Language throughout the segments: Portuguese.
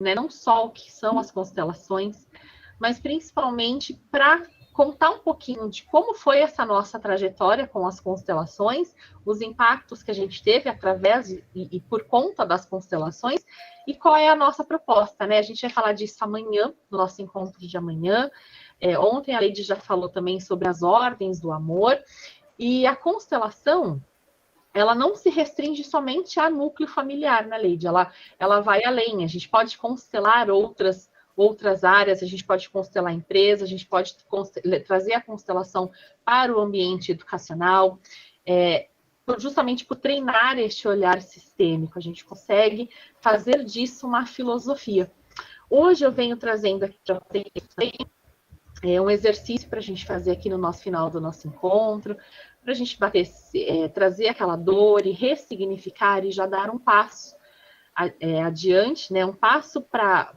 né? Não só o que são as constelações, mas principalmente para contar um pouquinho de como foi essa nossa trajetória com as constelações, os impactos que a gente teve através e por conta das constelações, e qual é a nossa proposta, né? A gente vai falar disso amanhã, no nosso encontro de amanhã. Ontem a Leide já falou também sobre as ordens do amor, e a constelação, ela não se restringe somente a núcleo familiar, né, Leide? Ela vai além, a gente pode constelar outras áreas, a gente pode constelar empresas, a gente pode trazer a constelação para o ambiente educacional, justamente por treinar este olhar sistêmico, a gente consegue fazer disso uma filosofia. Hoje eu venho trazendo aqui para vocês um exercício para a gente fazer aqui no nosso final do nosso encontro, para a gente trazer aquela dor e ressignificar e já dar um passo adiante, né? Um passo para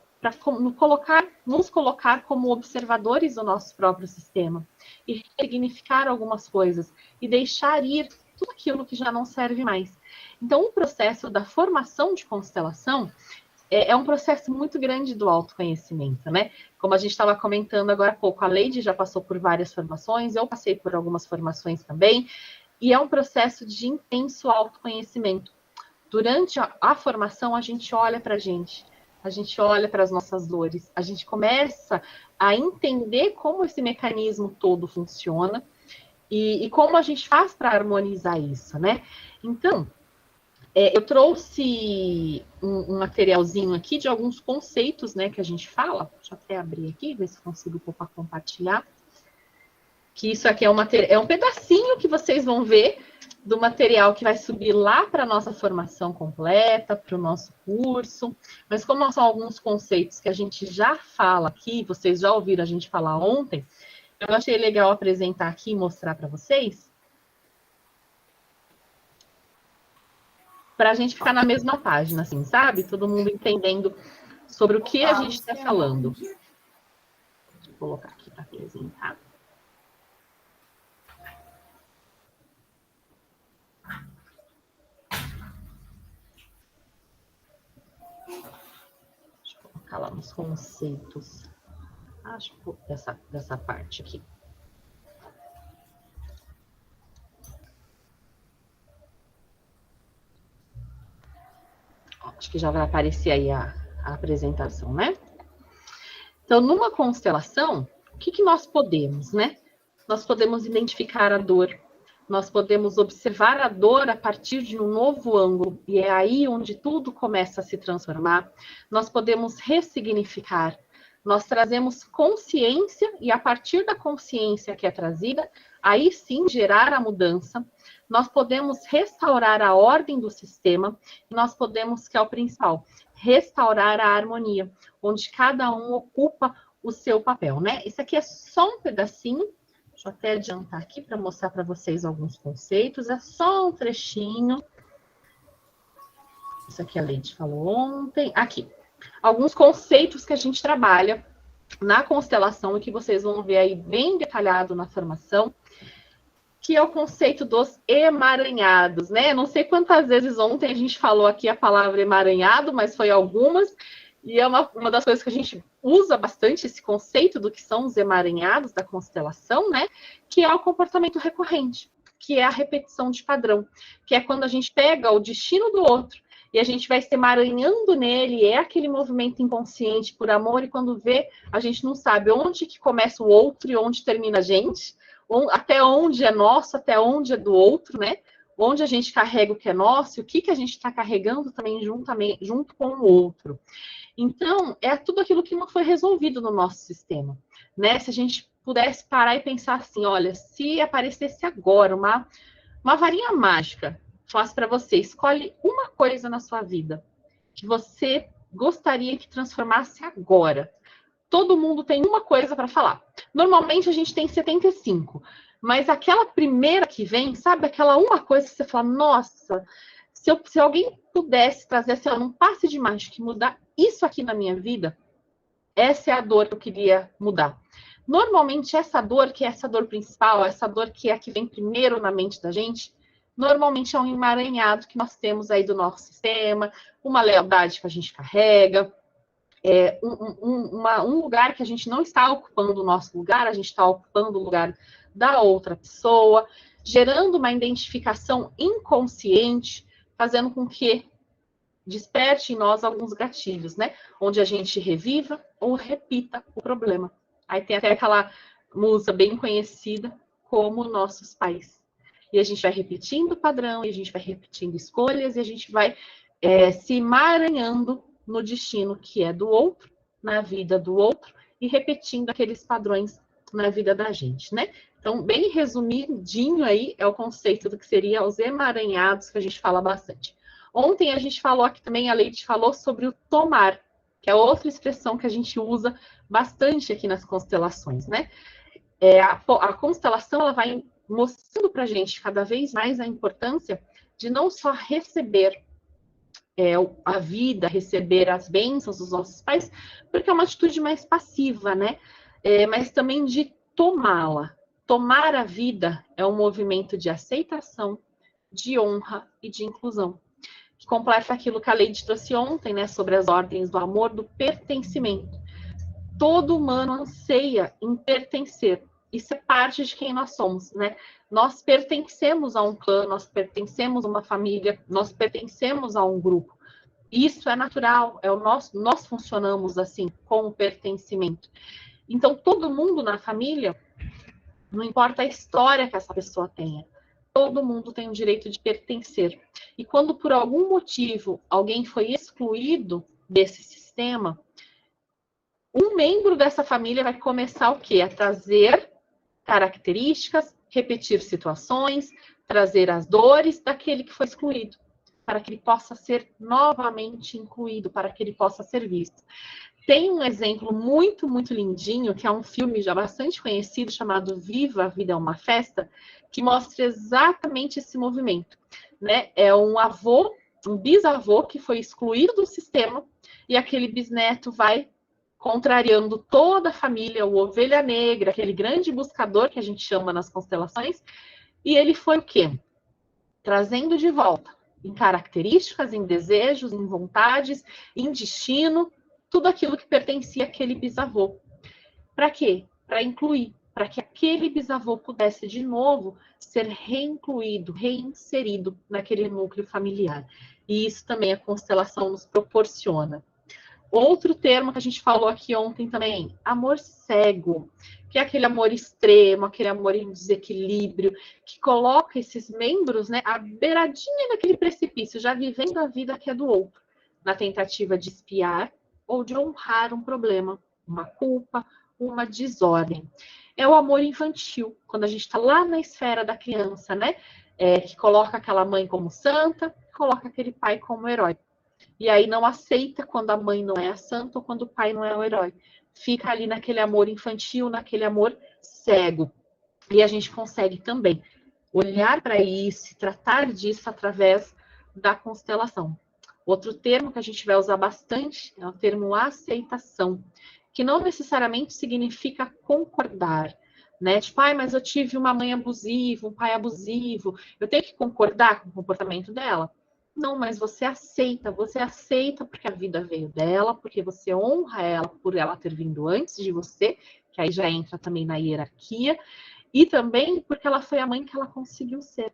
nos colocar como observadores do nosso próprio sistema e ressignificar algumas coisas e deixar ir tudo aquilo que já não serve mais. Então, o processo da formação de constelação é um processo muito grande do autoconhecimento, né? Como a gente estava comentando agora há pouco, a Leide já passou por várias formações, eu passei por algumas formações também, e é um processo de intenso autoconhecimento. Durante a formação, a gente olha para a gente olha para as nossas dores, a gente começa a entender como esse mecanismo todo funciona e como a gente faz para harmonizar isso, né? Então, eu trouxe um materialzinho aqui de alguns conceitos, né, que a gente fala. Deixa eu até abrir aqui, ver se consigo compartilhar. Que isso aqui é um pedacinho que vocês vão ver do material que vai subir lá para a nossa formação completa, para o nosso curso. Mas como são alguns conceitos que a gente já fala aqui, vocês já ouviram a gente falar ontem, eu achei legal apresentar aqui e mostrar para vocês, para a gente ficar na mesma página, assim, sabe? Todo mundo entendendo sobre o que a gente está falando. Deixa eu colocar aqui para apresentar. Deixa eu colocar lá nos conceitos. Acho que dessa parte aqui. Acho que já vai aparecer aí a apresentação, né? Então, numa constelação, o que nós podemos, né? Nós podemos identificar a dor, nós podemos observar a dor a partir de um novo ângulo, e é aí onde tudo começa a se transformar. Nós podemos ressignificar, nós trazemos consciência, e a partir da consciência que é trazida, aí sim gerar a mudança. Nós podemos restaurar a ordem do sistema, e nós podemos, que é o principal, restaurar a harmonia, onde cada um ocupa o seu papel, né? Isso aqui é só um pedacinho, deixa eu até adiantar aqui para mostrar para vocês alguns conceitos, é só um trechinho. Isso aqui a Leide falou ontem. Aqui, alguns conceitos que a gente trabalha na constelação e que vocês vão ver aí bem detalhado na formação, que é o conceito dos emaranhados, né? Não sei quantas vezes ontem a gente falou aqui a palavra emaranhado, mas foi algumas, e é uma das coisas que a gente usa bastante, esse conceito do que são os emaranhados da constelação, né? Que é o comportamento recorrente, que é a repetição de padrão, que é quando a gente pega o destino do outro e a gente vai se emaranhando nele, é aquele movimento inconsciente por amor, e quando vê, a gente não sabe onde que começa o outro e onde termina a gente, até onde é nosso, até onde é do outro, né? Onde a gente carrega o que é nosso, e o que a gente está carregando também junto com o outro. Então, é tudo aquilo que não foi resolvido no nosso sistema, né? Se a gente pudesse parar e pensar assim, olha, se aparecesse agora uma varinha mágica, falasse para você, escolhe uma coisa na sua vida que você gostaria que transformasse agora. Todo mundo tem uma coisa para falar. Normalmente a gente tem 75, mas aquela primeira que vem, sabe? Aquela uma coisa que você fala, nossa, se alguém pudesse trazer assim, um passe de mágica e mudar isso aqui na minha vida, essa é a dor que eu queria mudar. Normalmente essa dor, que é essa dor principal, essa dor que é a que vem primeiro na mente da gente, normalmente é um emaranhado que nós temos aí do nosso sistema, uma lealdade que a gente carrega, um lugar que a gente não está ocupando o nosso lugar, a gente está ocupando o lugar da outra pessoa, gerando uma identificação inconsciente, fazendo com que desperte em nós alguns gatilhos, né? Onde a gente reviva ou repita o problema. Aí tem até aquela música bem conhecida, Como Nossos Pais. E a gente vai repetindo o padrão, e a gente vai repetindo escolhas, e a gente vai se emaranhando no destino que é do outro, na vida do outro, e repetindo aqueles padrões na vida da gente, né? Então, bem resumidinho aí, é o conceito do que seria os emaranhados, que a gente fala bastante. Ontem a gente falou aqui também, a Leite falou sobre o tomar, que é outra expressão que a gente usa bastante aqui nas constelações, né? A constelação, ela vai mostrando para a gente cada vez mais a importância de não só receber a vida, receber as bênçãos dos nossos pais, porque é uma atitude mais passiva, né? Mas também de tomá-la. Tomar a vida é um movimento de aceitação, de honra e de inclusão, que completa aquilo que a Leide trouxe ontem, né, sobre as ordens do amor, do pertencimento. Todo humano anseia em pertencer. Isso é parte de quem nós somos, né? Nós pertencemos a um clã, nós pertencemos a uma família, nós pertencemos a um grupo. Isso é natural, nós funcionamos assim, com o pertencimento. Então, todo mundo na família, não importa a história que essa pessoa tenha, todo mundo tem o direito de pertencer. E quando por algum motivo alguém foi excluído desse sistema, um membro dessa família vai começar o quê? A trazer características, repetir situações, trazer as dores daquele que foi excluído, para que ele possa ser novamente incluído, para que ele possa ser visto. Tem um exemplo muito, muito lindinho, que é um filme já bastante conhecido, chamado Viva, a Vida é uma Festa, que mostra exatamente esse movimento, né? É um bisavô que foi excluído do sistema, e aquele bisneto vai contrariando toda a família, o ovelha negra, aquele grande buscador que a gente chama nas constelações, e ele foi o quê? Trazendo de volta, em características, em desejos, em vontades, em destino, tudo aquilo que pertencia àquele bisavô. Para quê? Para incluir, para que aquele bisavô pudesse de novo ser reincluído, reinserido naquele núcleo familiar. E isso também a constelação nos proporciona. Outro termo que a gente falou aqui ontem também, amor cego, que é aquele amor extremo, aquele amor em desequilíbrio, que coloca esses membros, né, à beiradinha daquele precipício, já vivendo a vida que é do outro, na tentativa de espiar ou de honrar um problema, uma culpa, uma desordem. É o amor infantil, quando a gente está lá na esfera da criança, né, que coloca aquela mãe como santa, coloca aquele pai como herói. E aí não aceita quando a mãe não é a santa ou quando o pai não é o herói. Fica ali naquele amor infantil, naquele amor cego. E a gente consegue também olhar para isso, tratar disso através da constelação. Outro termo que a gente vai usar bastante é o termo aceitação, que não necessariamente significa concordar, né? Tipo, mas eu tive uma mãe abusiva, um pai abusivo, eu tenho que concordar com o comportamento dela? Não, mas você aceita porque a vida veio dela, porque você honra ela por ela ter vindo antes de você, que aí já entra também na hierarquia, e também porque ela foi a mãe que ela conseguiu ser,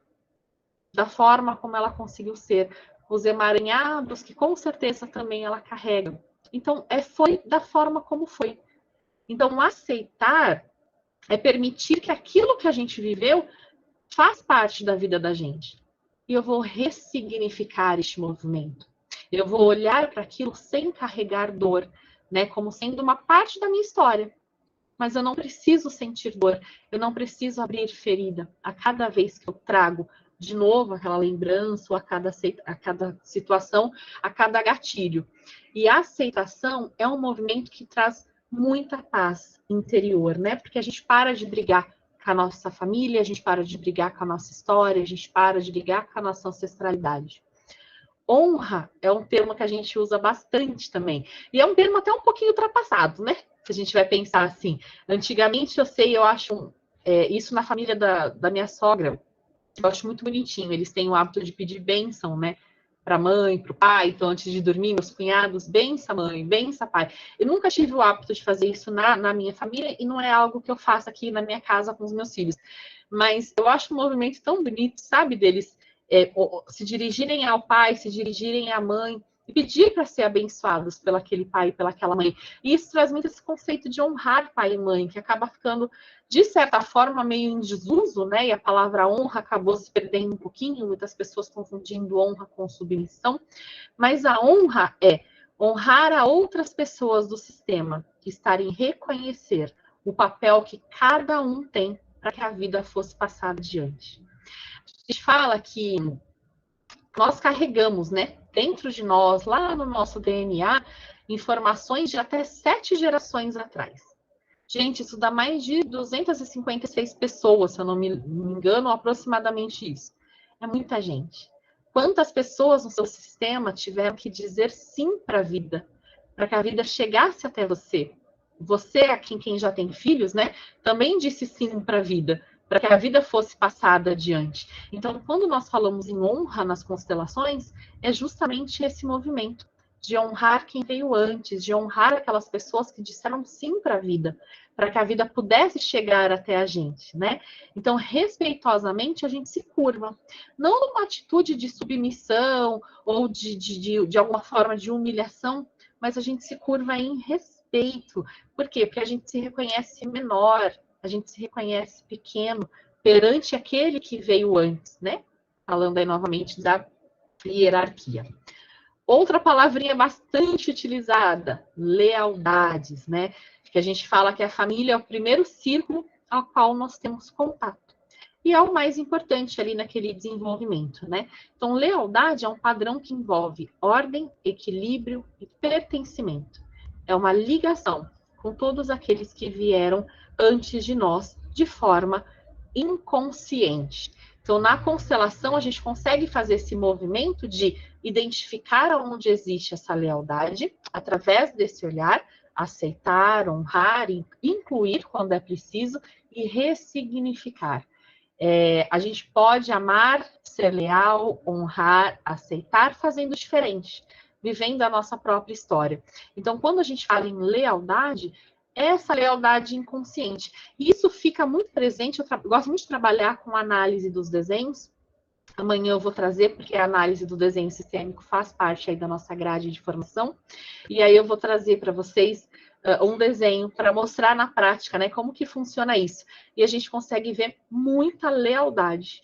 da forma como ela conseguiu ser, os emaranhados que com certeza também ela carrega. Então, foi da forma como foi. Então, aceitar é permitir que aquilo que a gente viveu faz parte da vida da gente. E eu vou ressignificar este movimento. Eu vou olhar para aquilo sem carregar dor, né, como sendo uma parte da minha história. Mas eu não preciso sentir dor, eu não preciso abrir ferida a cada vez que eu trago de novo aquela lembrança, ou a cada situação, a cada gatilho. E a aceitação é um movimento que traz muita paz interior, né? Porque a gente para de brigar com a nossa família, a gente para de brigar com a nossa história, a gente para de brigar com a nossa ancestralidade. Honra é um termo que a gente usa bastante também. E é um termo até um pouquinho ultrapassado, né? Se a gente vai pensar assim. Antigamente, eu acho isso na família da minha sogra, eu acho muito bonitinho. Eles têm o hábito de pedir bênção, né? para a mãe, para o pai. Então, antes de dormir, meus cunhados, bença mãe, bença pai. Eu nunca tive o hábito de fazer isso na minha família e não é algo que eu faço aqui na minha casa com os meus filhos. Mas eu acho um movimento tão bonito, sabe, deles se dirigirem ao pai, se dirigirem à mãe e pedir para ser abençoados pelo aquele pai e pelaquela mãe. E isso traz muito esse conceito de honrar pai e mãe, que acaba ficando, de certa forma, meio em desuso, né? E a palavra honra acabou se perdendo um pouquinho, muitas pessoas confundindo honra com submissão. Mas a honra é honrar a outras pessoas do sistema que estarem reconhecer o papel que cada um tem para que a vida fosse passada adiante. A gente fala que nós carregamos, né, dentro de nós, lá no nosso DNA, informações de até 7 gerações atrás. Gente, isso dá mais de 256 pessoas, se eu não me engano, aproximadamente isso. É muita gente. Quantas pessoas no seu sistema tiveram que dizer sim para a vida, para que a vida chegasse até você? Você, aqui quem já tem filhos, né, também disse sim para a vida, para que a vida fosse passada adiante. Então, quando nós falamos em honra nas constelações, é justamente esse movimento de honrar quem veio antes, de honrar aquelas pessoas que disseram sim para a vida, para que a vida pudesse chegar até a gente, né? Então, respeitosamente, a gente se curva. Não numa atitude de submissão ou de alguma forma de humilhação, mas a gente se curva em respeito. Por quê? Porque a gente se reconhece menor, a gente se reconhece pequeno perante aquele que veio antes, né? Falando aí novamente da hierarquia. Outra palavrinha bastante utilizada, lealdades, né? Que a gente fala que a família é o primeiro círculo ao qual nós temos contato. E é o mais importante ali naquele desenvolvimento, né? Então, lealdade é um padrão que envolve ordem, equilíbrio e pertencimento. É uma ligação com todos aqueles que vieram antes de nós de forma inconsciente. Então, na constelação, a gente consegue fazer esse movimento de identificar onde existe essa lealdade, através desse olhar, aceitar, honrar, incluir quando é preciso e ressignificar. A gente pode amar, ser leal, honrar, aceitar, fazendo diferente, vivendo a nossa própria história. Então, quando a gente fala em lealdade, essa lealdade inconsciente. E isso fica muito presente, eu gosto muito de trabalhar com análise dos desenhos. Amanhã eu vou trazer, porque a análise do desenho sistêmico faz parte aí da nossa grade de formação. E aí eu vou trazer para vocês um desenho para mostrar na prática, né, como que funciona isso. E a gente consegue ver muita lealdade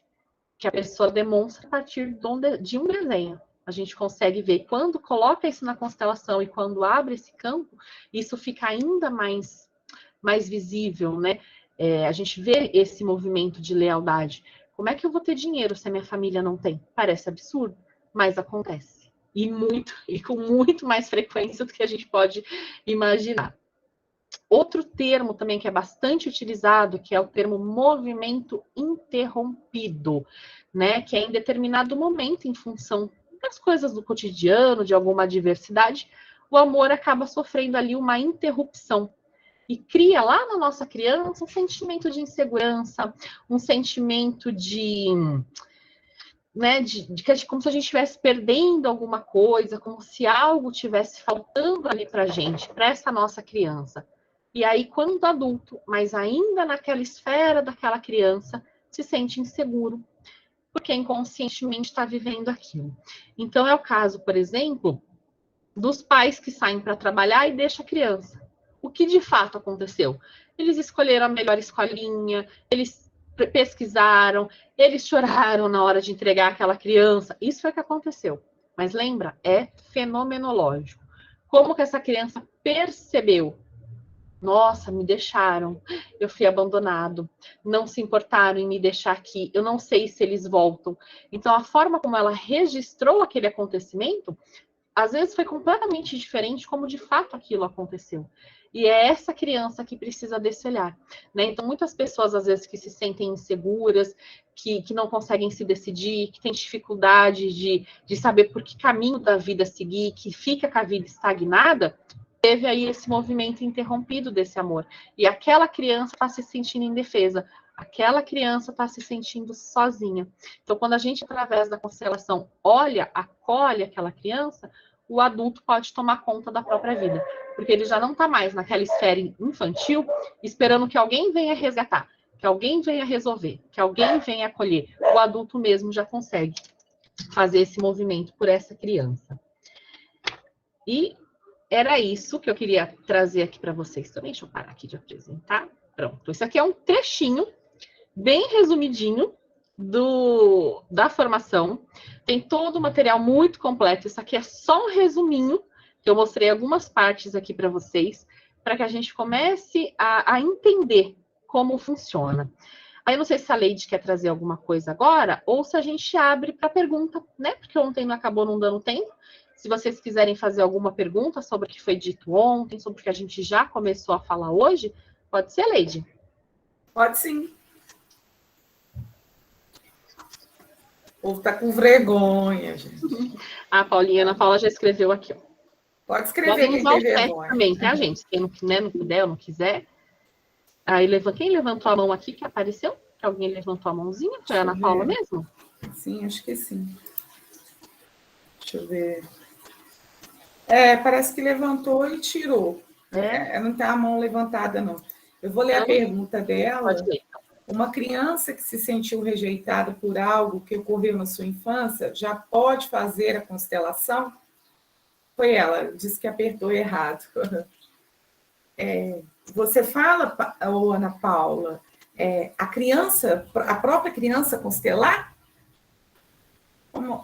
que a pessoa demonstra a partir de um desenho. A gente consegue ver quando coloca isso na constelação e quando abre esse campo, isso fica ainda mais visível, né? A gente vê esse movimento de lealdade. Como é que eu vou ter dinheiro se a minha família não tem? Parece absurdo, mas acontece. E com muito mais frequência do que a gente pode imaginar. Outro termo também que é bastante utilizado, que é o termo movimento interrompido, né? Que é em determinado momento, em função das coisas do cotidiano, de alguma adversidade, o amor acaba sofrendo ali uma interrupção. E cria lá na nossa criança um sentimento de insegurança, um sentimento né, como se a gente estivesse perdendo alguma coisa, como se algo estivesse faltando ali para a gente, para essa nossa criança. E aí, quando adulto, mas ainda naquela esfera daquela criança, se sente inseguro, porque inconscientemente está vivendo aquilo. Então, é o caso, por exemplo, dos pais que saem para trabalhar e deixam a criança. O que de fato aconteceu? Eles escolheram a melhor escolinha, eles pesquisaram, eles choraram na hora de entregar aquela criança. Isso é o que aconteceu. Mas lembra, é fenomenológico. Como que essa criança percebeu? Nossa, me deixaram, eu fui abandonado, não se importaram em me deixar aqui, eu não sei se eles voltam. Então, a forma como ela registrou aquele acontecimento, às vezes foi completamente diferente como de fato aquilo aconteceu. E é essa criança que precisa desse olhar, né? Então, muitas pessoas, às vezes, que se sentem inseguras, que não conseguem se decidir, que têm dificuldade de saber por que caminho da vida seguir, que fica com a vida estagnada, teve aí esse movimento interrompido desse amor. E aquela criança está se sentindo indefesa. Aquela criança está se sentindo sozinha. Então, quando a gente, através da constelação, olha, acolhe aquela criança, o adulto pode tomar conta da própria vida. Porque ele já não está mais naquela esfera infantil, esperando que alguém venha resgatar, que alguém venha resolver, que alguém venha acolher. O adulto mesmo já consegue fazer esse movimento por essa criança. E era isso que eu queria trazer aqui para vocês também. Deixa eu parar aqui de apresentar. Pronto. Isso aqui é um trechinho, bem resumidinho, da formação. Tem todo o material muito completo. Isso aqui é só um resuminho, que eu mostrei algumas partes aqui para vocês, para que a gente comece a entender como funciona. Aí eu não sei se a Leide quer trazer alguma coisa agora, ou se a gente abre para pergunta, né? Porque ontem não acabou não dando tempo. Se vocês quiserem fazer alguma pergunta sobre o que foi dito ontem, sobre o que a gente já começou a falar hoje, pode ser, Leide? Pode sim. O povo tá com vergonha, gente. A Paulinha, Ana Paula já escreveu aqui, ó. Pode escrever quem tem vergonha. Também, tá, gente? Quem não, né, não puder ou não quiser. Aí, quem levantou a mão aqui que apareceu? Que alguém levantou a mãozinha? Foi a Ana Paula mesmo? Sim, acho que sim. Deixa eu ver. Parece que levantou e tirou. Não tem a mão levantada, não. Eu vou ler a pergunta dela. Pode ler. Uma criança que se sentiu rejeitada por algo que ocorreu na sua infância já pode fazer a constelação? Foi ela, disse que apertou errado. Você fala, Ana Paula, a própria criança constelar?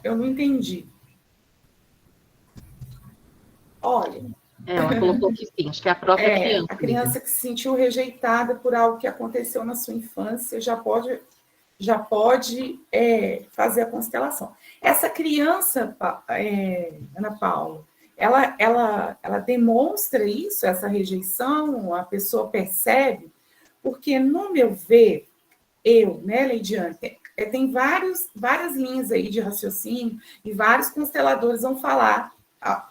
Eu não entendi. Ser. Ela colocou que sim, acho que é a própria criança. A criança que se sentiu rejeitada por algo que aconteceu na sua infância já pode fazer a constelação. Essa criança, Ana Paula, ela demonstra isso, essa rejeição, a pessoa percebe, porque, no meu ver, Leidiane, tem várias linhas aí de raciocínio e vários consteladores vão falar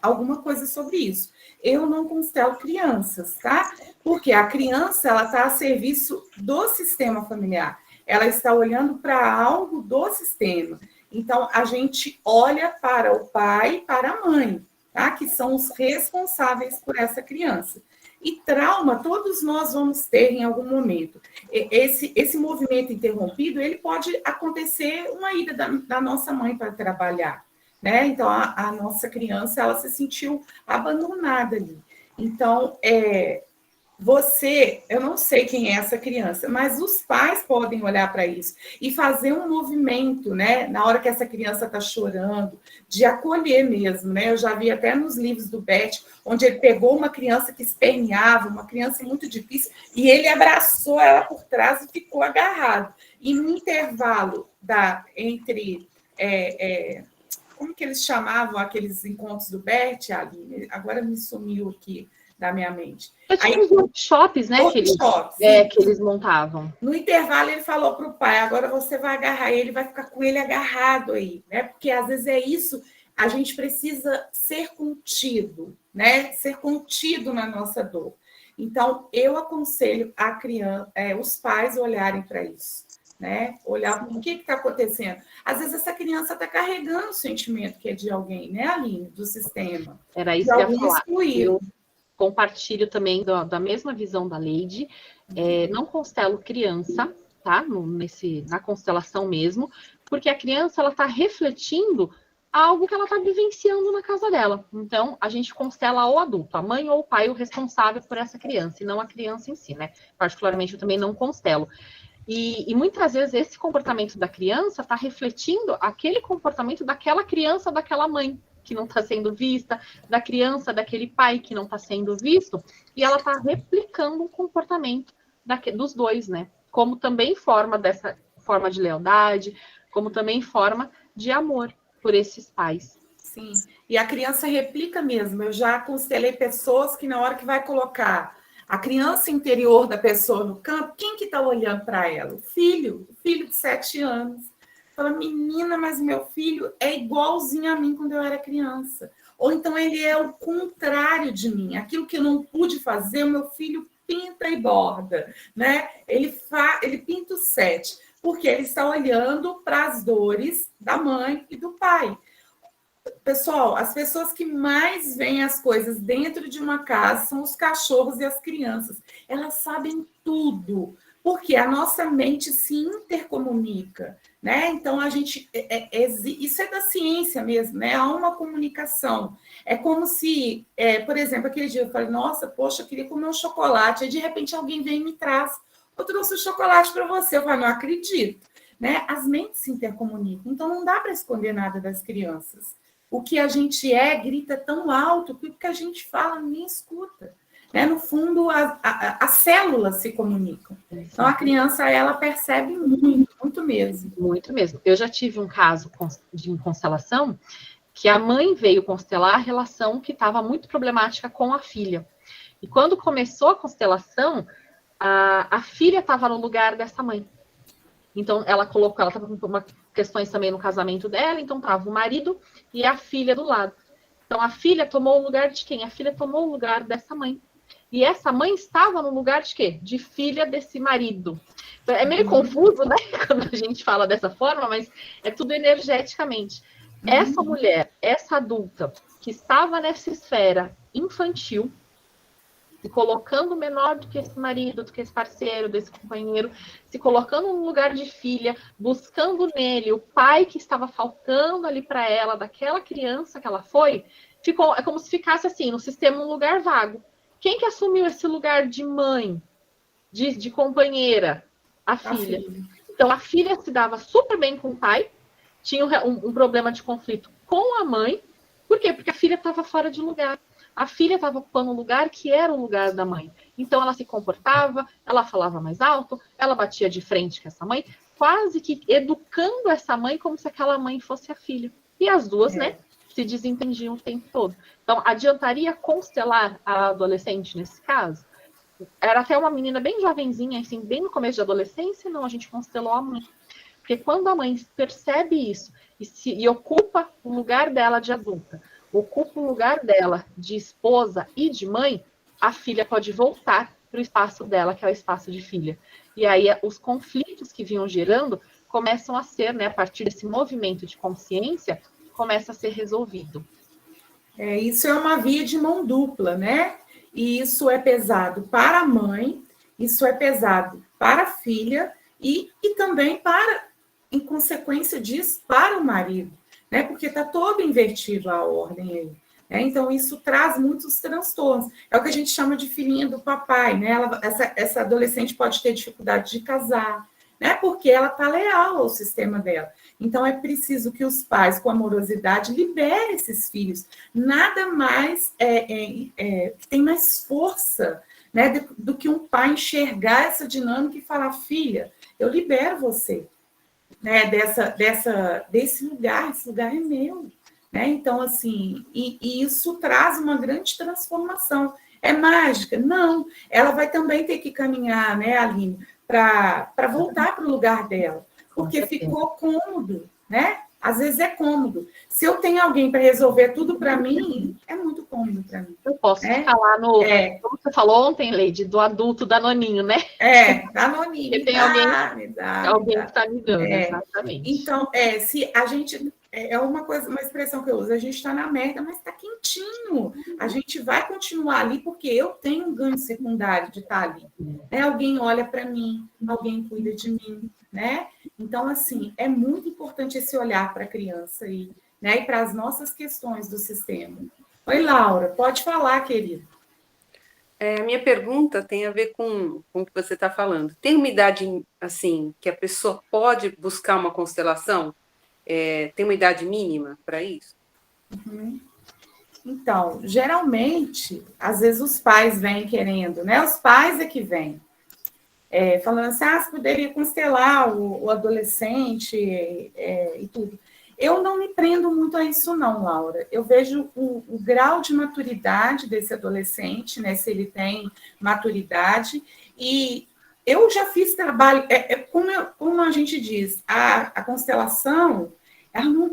alguma coisa sobre isso. Eu não constelo crianças, tá? Porque a criança, ela está a serviço do sistema familiar. Ela está olhando para algo do sistema. Então, a gente olha para o pai e para a mãe, tá? Que são os responsáveis por essa criança. E trauma, todos nós vamos ter em algum momento. Esse movimento interrompido, ele pode acontecer uma ida da nossa mãe para trabalhar, né? Então, a nossa criança, ela se sentiu abandonada ali. Então, eu não sei quem é essa criança, mas os pais podem olhar para isso e fazer um movimento, né? Na hora que essa criança está chorando, de acolher mesmo, né? Eu já vi até nos livros do Bert, onde ele pegou uma criança que esperneava, uma criança muito difícil, e ele abraçou ela por trás e ficou agarrado. E no intervalo entre... como que eles chamavam aqueles encontros do Bert, Aline? Agora me sumiu aqui da minha mente. Aí, os workshops, né? Que eles montavam. No intervalo, ele falou para o pai, agora você vai agarrar ele, vai ficar com ele agarrado aí, né? Porque às vezes é isso, a gente precisa ser contido, né? Ser contido na nossa dor. Então, eu aconselho a criança, os pais olharem para isso, né? Olhar o que está acontecendo. Às vezes essa criança está carregando o sentimento que é de alguém, né, Aline? Do sistema. Era isso que eu ia falar. Eu compartilho também da mesma visão da Leide. Não constelo criança, tá? Na constelação mesmo, porque a criança ela está refletindo algo que ela está vivenciando na casa dela. Então, a gente constela o adulto, a mãe ou o pai, o responsável por essa criança, e não a criança em si, né? Particularmente, eu também não constelo. E muitas vezes esse comportamento da criança está refletindo aquele comportamento daquela criança, daquela mãe que não está sendo vista, da criança, daquele pai que não está sendo visto, e ela está replicando o comportamento dos dois, né? Como também dessa forma de lealdade, como também forma de amor por esses pais. Sim, e a criança replica mesmo. Eu já constelei pessoas que na hora que vai colocar a criança interior da pessoa no campo, quem que está olhando para ela? O filho de 7 anos. Fala, menina, mas meu filho é igualzinho a mim quando eu era criança. Ou então ele é o contrário de mim. Aquilo que eu não pude fazer, o meu filho pinta e borda, né? Ele pinta o 7, porque ele está olhando para as dores da mãe e do pai. Pessoal, as pessoas que mais veem as coisas dentro de uma casa são os cachorros e as crianças. Elas sabem tudo, porque a nossa mente se intercomunica, né? Então, a gente... isso é da ciência mesmo, né? Há uma comunicação. É como se, por exemplo, aquele dia eu falei, nossa, poxa, eu queria comer um chocolate. Aí, de repente, alguém vem e me traz. Eu trouxe o chocolate para você. Eu falei, não acredito. Né? As mentes se intercomunicam. Então, não dá para esconder nada das crianças. O que a gente grita tão alto que o que a gente fala nem escuta. Né? No fundo, as células se comunicam. Então, a criança, ela percebe muito, muito mesmo. Muito mesmo. Eu já tive um caso de constelação que a mãe veio constelar a relação que estava muito problemática com a filha. E quando começou a constelação, a filha estava no lugar dessa mãe. Então, ela estava com questões também no casamento dela, então estava o marido e a filha do lado. Então, a filha tomou o lugar de quem? A filha tomou o lugar dessa mãe. E essa mãe estava no lugar de quê? De filha desse marido. Então, é meio confuso, né? Quando a gente fala dessa forma, mas é tudo energeticamente. Essa mulher, essa adulta, que estava nessa esfera infantil, se colocando menor do que esse marido, do que esse parceiro, desse companheiro, se colocando no lugar de filha, buscando nele o pai que estava faltando ali para ela, daquela criança que ela foi, é como se ficasse assim, no sistema, um lugar vago. Quem que assumiu esse lugar de mãe, de companheira? A filha. Então, a filha se dava super bem com o pai, tinha um problema de conflito com a mãe. Por quê? Porque a filha estava fora de lugar. A filha estava ocupando um lugar que era o lugar da mãe. Então, ela se comportava, ela falava mais alto, ela batia de frente com essa mãe, quase que educando essa mãe como se aquela mãe fosse a filha. E as duas, né, se desentendiam o tempo todo. Então, adiantaria constelar a adolescente nesse caso? Era até uma menina bem jovenzinha, assim, bem no começo da adolescência, não, a gente constelou a mãe. Porque quando a mãe percebe isso e ocupa o lugar dela de adulta, ocupa o lugar dela de esposa e de mãe, a filha pode voltar para o espaço dela, que é o espaço de filha. E aí os conflitos que vinham gerando começam a ser, né, a partir desse movimento de consciência, começa a ser resolvido. Isso é uma via de mão dupla, né? E isso é pesado para a mãe, isso é pesado para a filha e também para, em consequência disso, para o marido, né? Porque está todo invertido a ordem aí. Né? Então, isso traz muitos transtornos. É o que a gente chama de filhinha do papai, né? Essa adolescente pode ter dificuldade de casar, né? Porque ela está leal ao sistema dela. Então, é preciso que os pais, com amorosidade, liberem esses filhos. Nada mais tem mais força, né, do que um pai enxergar essa dinâmica e falar, filha, eu libero você, né, desse lugar, esse lugar é meu. Né? Então, assim, e isso traz uma grande transformação. É mágica? Não. Ela vai também ter que caminhar, né, Aline, para voltar para o lugar dela, porque ficou cômodo, né? Às vezes é cômodo. Se eu tenho alguém para resolver tudo para mim, é muito cômodo para mim. Eu posso ficar lá como você falou ontem, Leide, do adulto danoninho, né? Danoninho. Porque tem alguém que está me dando, exatamente. Então, se a gente... uma expressão que eu uso, a gente está na merda, mas está quentinho. A gente vai continuar ali porque eu tenho um ganho secundário de estar ali. Né? Alguém olha para mim, alguém cuida de mim, né? Então, assim, é muito importante esse olhar para a criança aí, né? E para as nossas questões do sistema. Oi, Laura, pode falar, querida. A minha pergunta tem a ver com o que você está falando. Tem uma idade, assim, que a pessoa pode buscar uma constelação? Tem uma idade mínima para isso? Então, geralmente, às vezes os pais vêm querendo, né? Os pais é que vêm. Falando assim, você poderia constelar o adolescente e tudo. Eu não me prendo muito a isso, não, Laura. Eu vejo o grau de maturidade desse adolescente, né? Se ele tem maturidade. E eu já fiz trabalho, como a gente diz, a constelação,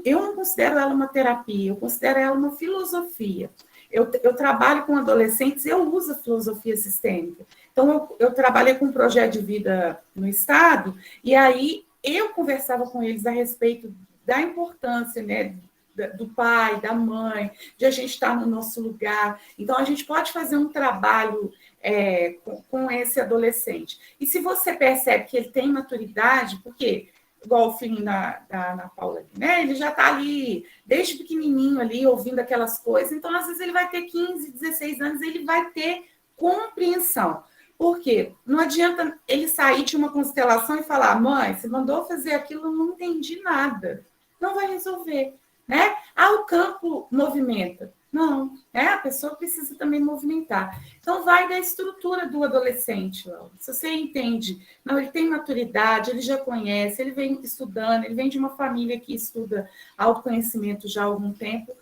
eu não considero ela uma terapia, eu considero ela uma filosofia. eu trabalho com adolescentes, eu uso a filosofia sistêmica. Então, eu trabalhei com um projeto de vida no Estado, e aí eu conversava com eles a respeito da importância, né, do pai, da mãe, de a gente estar no nosso lugar. Então, a gente pode fazer um trabalho com esse adolescente. E se você percebe que ele tem maturidade, porque, igual o filhinho da Ana Paula, né, ele já está ali, desde pequenininho ali, ouvindo aquelas coisas, então, às vezes, ele vai ter 15, 16 anos, ele vai ter compreensão. Por quê? Não adianta ele sair de uma constelação e falar, mãe, você mandou fazer aquilo, eu não entendi nada. Não vai resolver, né? O campo movimenta. Não, a pessoa precisa também movimentar. Então, vai da estrutura do adolescente, Laura. Se você entende, não, ele tem maturidade, ele já conhece, ele vem estudando, ele vem de uma família que estuda autoconhecimento já há algum tempo,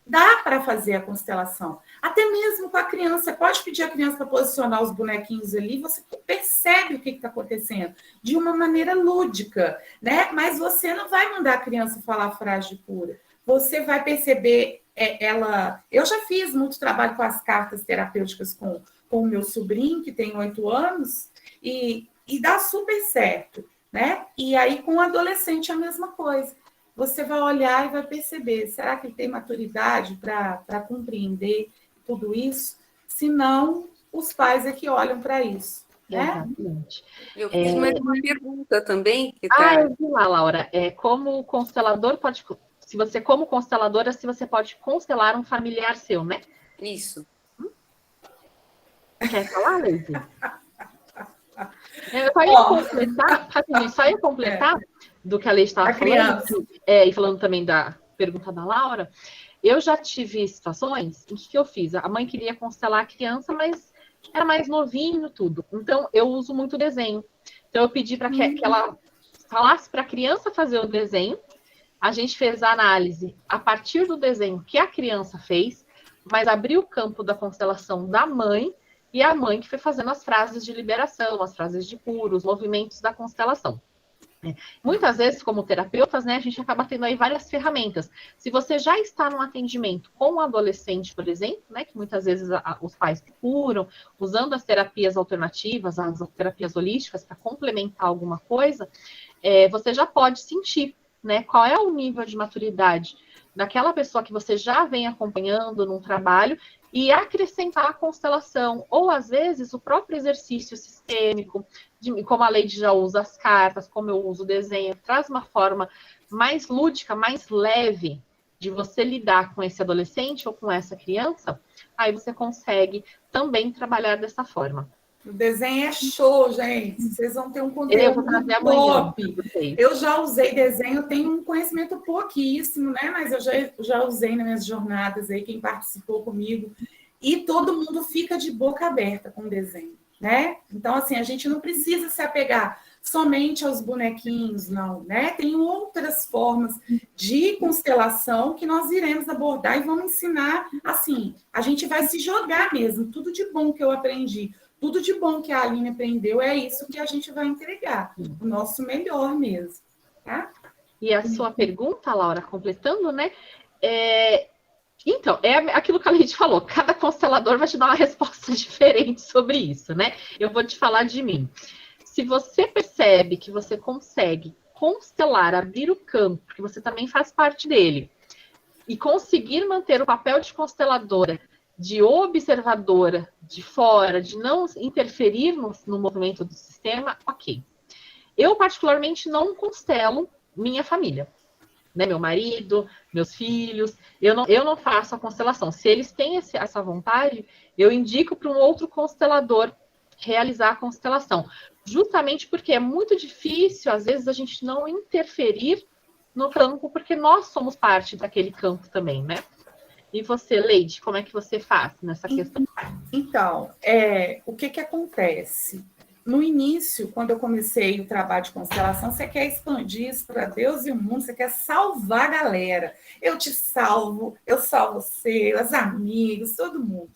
dá para fazer a constelação. Até mesmo com a criança, você pode pedir a criança para posicionar os bonequinhos ali, você percebe o que está acontecendo, de uma maneira lúdica, né? Mas você não vai mandar a criança falar frase pura. Você vai perceber ela... Eu já fiz muito trabalho com as cartas terapêuticas com o meu sobrinho, que tem 8 anos, e dá super certo, né? E aí com o adolescente a mesma coisa. Você vai olhar e vai perceber, será que ele tem maturidade para compreender tudo isso? Se não, os pais é que olham para isso. Né? Exatamente. Eu fiz mais uma pergunta também. Eu vi lá, Laura. Como constelador pode... Se você, como consteladora, se você pode constelar um familiar seu, né? Isso. Quer falar, Leide? Eu só ia completar do que a Leide estava falando, e falando também da pergunta da Laura. Eu já tive situações em que eu fiz. A mãe queria constelar a criança, mas era mais novinho, tudo. Então, eu uso muito desenho. Então, eu pedi para que ela falasse para a criança fazer o desenho. A gente fez a análise a partir do desenho que a criança fez, mas abriu o campo da constelação da mãe, e a mãe que foi fazendo as frases de liberação, as frases de cura, os movimentos da constelação. Muitas vezes, como terapeutas, né, a gente acaba tendo aí várias ferramentas. Se você já está num atendimento com um adolescente, por exemplo, né, que muitas vezes os pais procuram, usando as terapias alternativas, as terapias holísticas, para complementar alguma coisa, você já pode sentir, né, qual é o nível de maturidade daquela pessoa que você já vem acompanhando num trabalho e acrescentar a constelação, ou às vezes o próprio exercício sistêmico, como a Leide já usa as cartas, como eu uso o desenho, traz uma forma mais lúdica, mais leve de você lidar com esse adolescente ou com essa criança, aí você consegue também trabalhar dessa forma. O desenho é show, gente. Vocês vão ter um conteúdo top. Eu já usei desenho, tenho um conhecimento pouquíssimo, né? Mas eu já usei nas minhas jornadas aí, quem participou comigo. E todo mundo fica de boca aberta com o desenho, né? Então, assim, a gente não precisa se apegar somente aos bonequinhos, não, né? Tem outras formas de constelação que nós iremos abordar e vamos ensinar, assim, a gente vai se jogar mesmo, tudo de bom que eu aprendi. Tudo de bom que a Aline aprendeu, é isso que a gente vai entregar, o nosso melhor mesmo. Tá? E a sua pergunta, Laura, completando, né? Então, é aquilo que a Leide falou, cada constelador vai te dar uma resposta diferente sobre isso, né? Eu vou te falar de mim. Se você percebe que você consegue constelar, abrir o campo, porque você também faz parte dele, e conseguir manter o papel de consteladora, de observadora de fora, de não interferir no movimento do sistema, ok. Eu, particularmente, não constelo minha família, né? Meu marido, meus filhos, eu não faço a constelação. Se eles têm essa vontade, eu indico para um outro constelador realizar a constelação. Justamente porque é muito difícil, às vezes, a gente não interferir no campo, porque nós somos parte daquele campo também, né? E você, Leide, como é que você faz nessa questão? Então, o que acontece? No início, quando eu comecei o trabalho de constelação, você quer expandir isso para Deus e o mundo, você quer salvar a galera. Eu te salvo, eu salvo você, os amigos, todo mundo.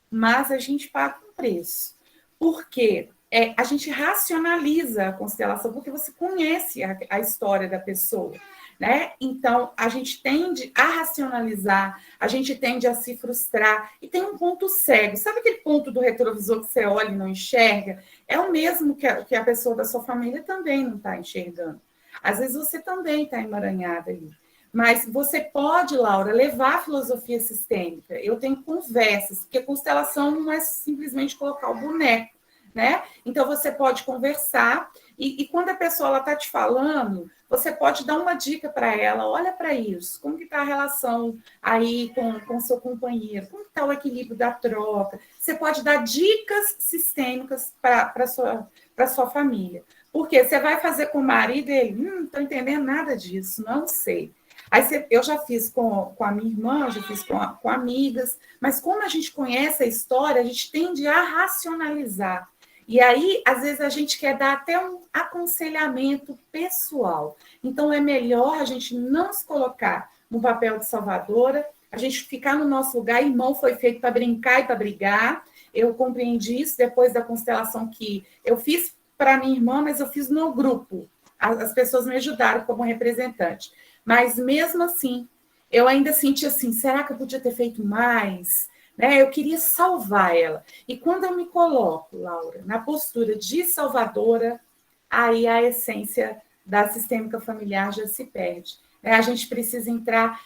Mas a gente paga um preço. Por quê? A gente racionaliza a constelação, porque você conhece a história da pessoa. né? Então, a gente tende a racionalizar, a gente tende a se frustrar, e tem um ponto cego. Sabe aquele ponto do retrovisor que você olha e não enxerga? É o mesmo que a pessoa da sua família também não está enxergando. Às vezes você também está emaranhada aí. Mas você pode, Laura, levar a filosofia sistêmica. Eu tenho conversas, porque constelação não é simplesmente colocar o boneco, né? Então, você pode conversar, e quando a pessoa está te falando, você pode dar uma dica para ela, olha para isso, como que está a relação aí com seu companheiro, como está o equilíbrio da troca. Você pode dar dicas sistêmicas para sua família. Porque você vai fazer com o marido e ele, não estou entendendo nada disso, não sei. Aí eu já fiz com a minha irmã, já fiz com amigas, mas como a gente conhece a história, a gente tende a racionalizar. E aí, às vezes, a gente quer dar até um aconselhamento pessoal. Então, é melhor a gente não se colocar no papel de salvadora, a gente ficar no nosso lugar. Irmão foi feito para brincar e para brigar. Eu compreendi isso depois da constelação que eu fiz para minha irmã, mas eu fiz no grupo. As pessoas me ajudaram como representante. Mas, mesmo assim, eu ainda senti assim, será que eu podia ter feito mais? Né? Eu queria salvar ela. E quando eu me coloco, Laura, na postura de salvadora, aí a essência da sistêmica familiar já se perde. A gente precisa entrar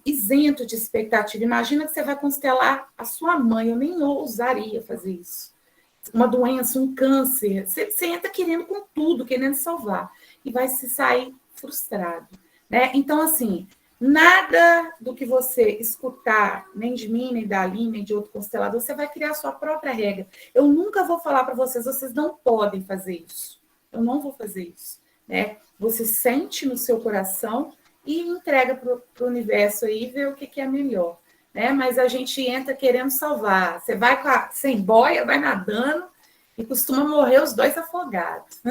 isento de expectativa. Imagina que você vai constelar a sua mãe, eu nem ousaria fazer isso. Uma doença, um câncer, você entra querendo com tudo, querendo salvar, e vai se sair frustrado. Né? Então, assim, nada do que você escutar, nem de mim, nem da Aline, nem de outro constelador, você vai criar a sua própria regra. Eu nunca vou falar para vocês, vocês não podem fazer isso. Eu não vou fazer isso. Né? Você sente no seu coração e entrega para o universo aí e vê o que é melhor. Né? Mas a gente entra querendo salvar. Você vai sem boia, vai nadando e costuma morrer os dois afogados.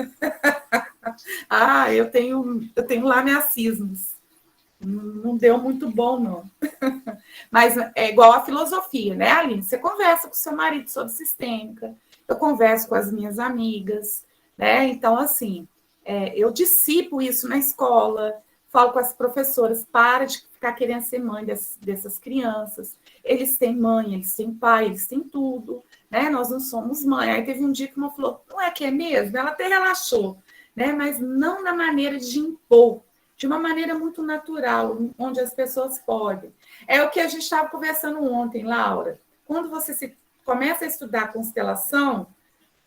Eu tenho lá minhas cismas. Não deu muito bom, não. Mas é igual a filosofia, né, Aline? Você conversa com seu marido sobre sistêmica, eu converso com as minhas amigas, né? Então, assim, eu dissipo isso na escola, falo com as professoras, para de ficar querendo ser mãe dessas crianças. Eles têm mãe, eles têm pai, eles têm tudo, né? Nós não somos mãe. Aí teve um dia que uma falou, não é que é mesmo? Ela até relaxou, né? Mas não na maneira de impor, de uma maneira muito natural, onde as pessoas podem. É o que a gente estava conversando ontem, Laura. Quando você começa a estudar constelação,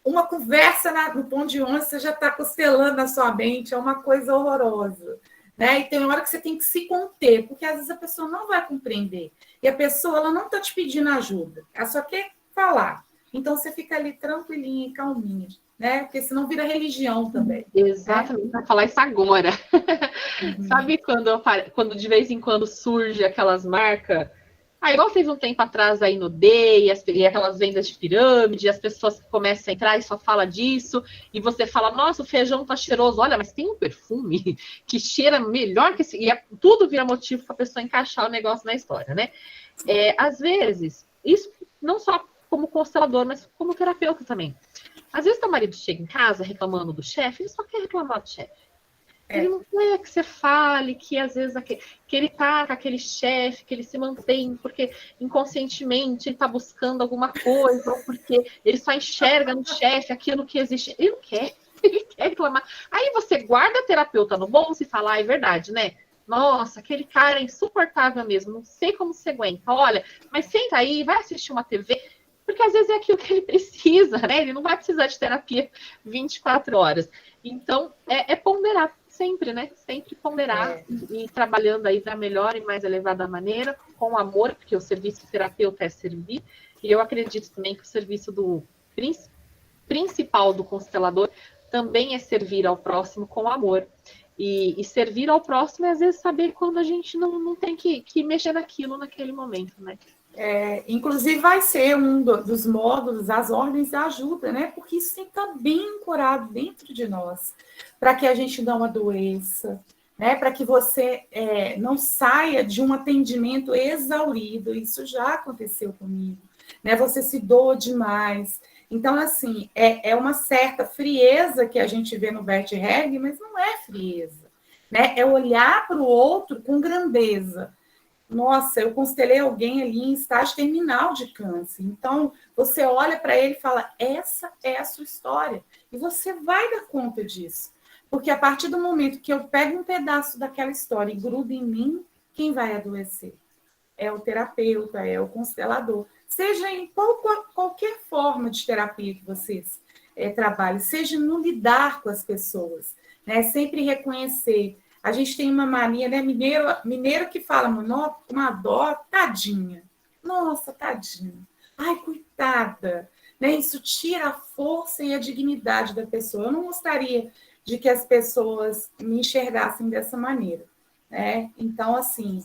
uma conversa no ponto de ônibus, você já está constelando na sua mente, é uma coisa horrorosa. Né? E tem hora que você tem que se conter, porque às vezes a pessoa não vai compreender. E a pessoa ela não está te pedindo ajuda, ela só quer falar. Então você fica ali tranquilinha, calminha. Né? Porque senão vira religião também. Exatamente, né? Vou falar isso agora. Uhum. Sabe quando de vez em quando surge aquelas marcas? Igual teve um tempo atrás aí no DEI, e aquelas vendas de pirâmide, as pessoas começam a entrar e só fala disso, e você fala, nossa, o feijão tá cheiroso, olha, mas tem um perfume que cheira melhor que esse, e tudo vira motivo para a pessoa encaixar o negócio na história, né? Às vezes, isso não só como constelador, mas como terapeuta também. Às vezes, teu marido chega em casa reclamando do chefe, ele só quer reclamar do chefe. Ele não quer que você fale que, às vezes, que ele tá com aquele chefe, que ele se mantém, porque inconscientemente ele tá buscando alguma coisa, ou porque ele só enxerga no chefe aquilo que existe. Ele não quer, ele quer reclamar. Aí você guarda a terapeuta no bolso e fala, é verdade, né? Nossa, aquele cara é insuportável mesmo, não sei como você aguenta. Olha, mas senta aí, vai assistir uma TV... Porque às vezes é aquilo que ele precisa, né? Ele não vai precisar de terapia 24 horas. Então, é ponderar sempre, né? Sempre ponderar e ir trabalhando aí da melhor e mais elevada maneira, com amor, porque o serviço do terapeuta é servir. E eu acredito também que o serviço principal do constelador também é servir ao próximo com amor. E servir ao próximo é, às vezes, saber quando a gente não tem que mexer naquilo naquele momento, né? Inclusive vai ser um dos módulos, as ordens da ajuda, né? Porque isso tem que estar bem ancorado dentro de nós, para que a gente não adoeça, né? Para que você não saia de um atendimento exaurido. Isso já aconteceu comigo, né? Você se doa demais. Então, assim, é uma certa frieza que a gente vê no Bert Helling, mas não é frieza. né? É olhar para o outro com grandeza. Nossa, eu constelei alguém ali em estágio terminal de câncer. Então, você olha para ele e fala, essa é a sua história. E você vai dar conta disso. Porque a partir do momento que eu pego um pedaço daquela história e grudo em mim, quem vai adoecer? É o terapeuta, é o constelador. Seja em qualquer forma de terapia que vocês trabalhem, seja no lidar com as pessoas, né? Sempre reconhecer. A gente tem uma mania, né? Mineiro que fala, uma dó, tadinha. Nossa, tadinha. Ai, coitada. Né? Isso tira a força e a dignidade da pessoa. Eu não gostaria de que as pessoas me enxergassem dessa maneira. Né? Então, assim,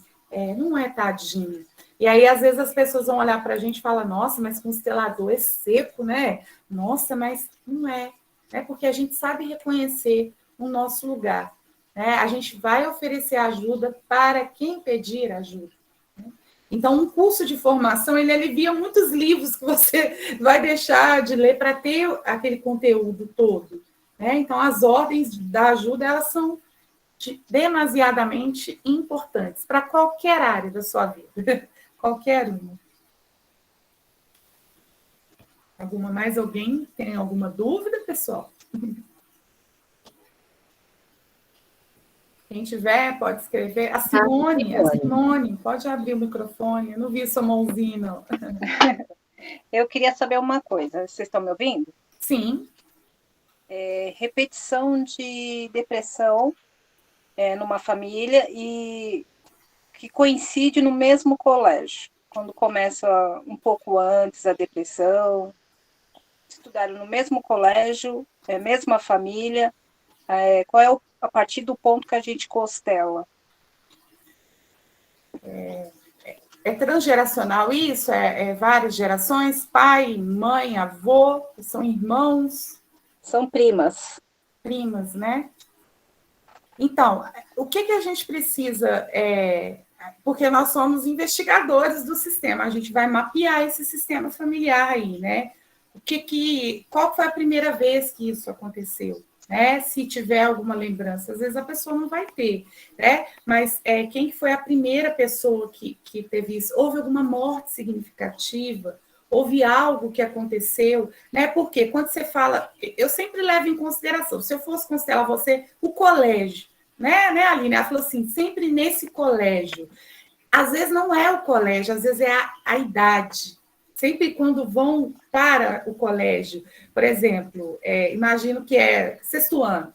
não é tadinha. E aí, às vezes, as pessoas vão olhar para a gente e falar, nossa, mas constelador é seco, né? Nossa, mas não é. É porque a gente sabe reconhecer o nosso lugar. Né? A gente vai oferecer ajuda para quem pedir ajuda. Né? Então, um curso de formação, ele alivia muitos livros que você vai deixar de ler para ter aquele conteúdo todo. Né? Então, as ordens da ajuda, elas são demasiadamente importantes para qualquer área da sua vida. Qualquer uma. Mais alguém tem alguma dúvida, pessoal? Quem tiver, pode escrever. A Simone, pode abrir o microfone. Eu não vi sua mãozinha, não. Eu queria saber uma coisa. Vocês estão me ouvindo? Sim. Repetição de depressão numa família e que coincide no mesmo colégio. Quando começa um pouco antes a depressão, estudaram no mesmo colégio, mesma família. Qual é a partir do ponto que a gente constela? É transgeracional isso? Várias gerações? Pai, mãe, avô? São irmãos? São primas. Primas, né? Então, o que a gente precisa... porque nós somos investigadores do sistema, a gente vai mapear esse sistema familiar aí, né? Qual foi a primeira vez que isso aconteceu? Né? Se tiver alguma lembrança, às vezes a pessoa não vai ter, né? Mas quem foi a primeira pessoa que teve isso? Houve alguma morte significativa? Houve algo que aconteceu? Né? Porque quando você fala, eu sempre levo em consideração, se eu fosse considerar você, o colégio, né, Aline? Ela falou assim, sempre nesse colégio. Às vezes não é o colégio, às vezes é a idade. Sempre quando vão para o colégio, por exemplo, imagino que é sexto ano,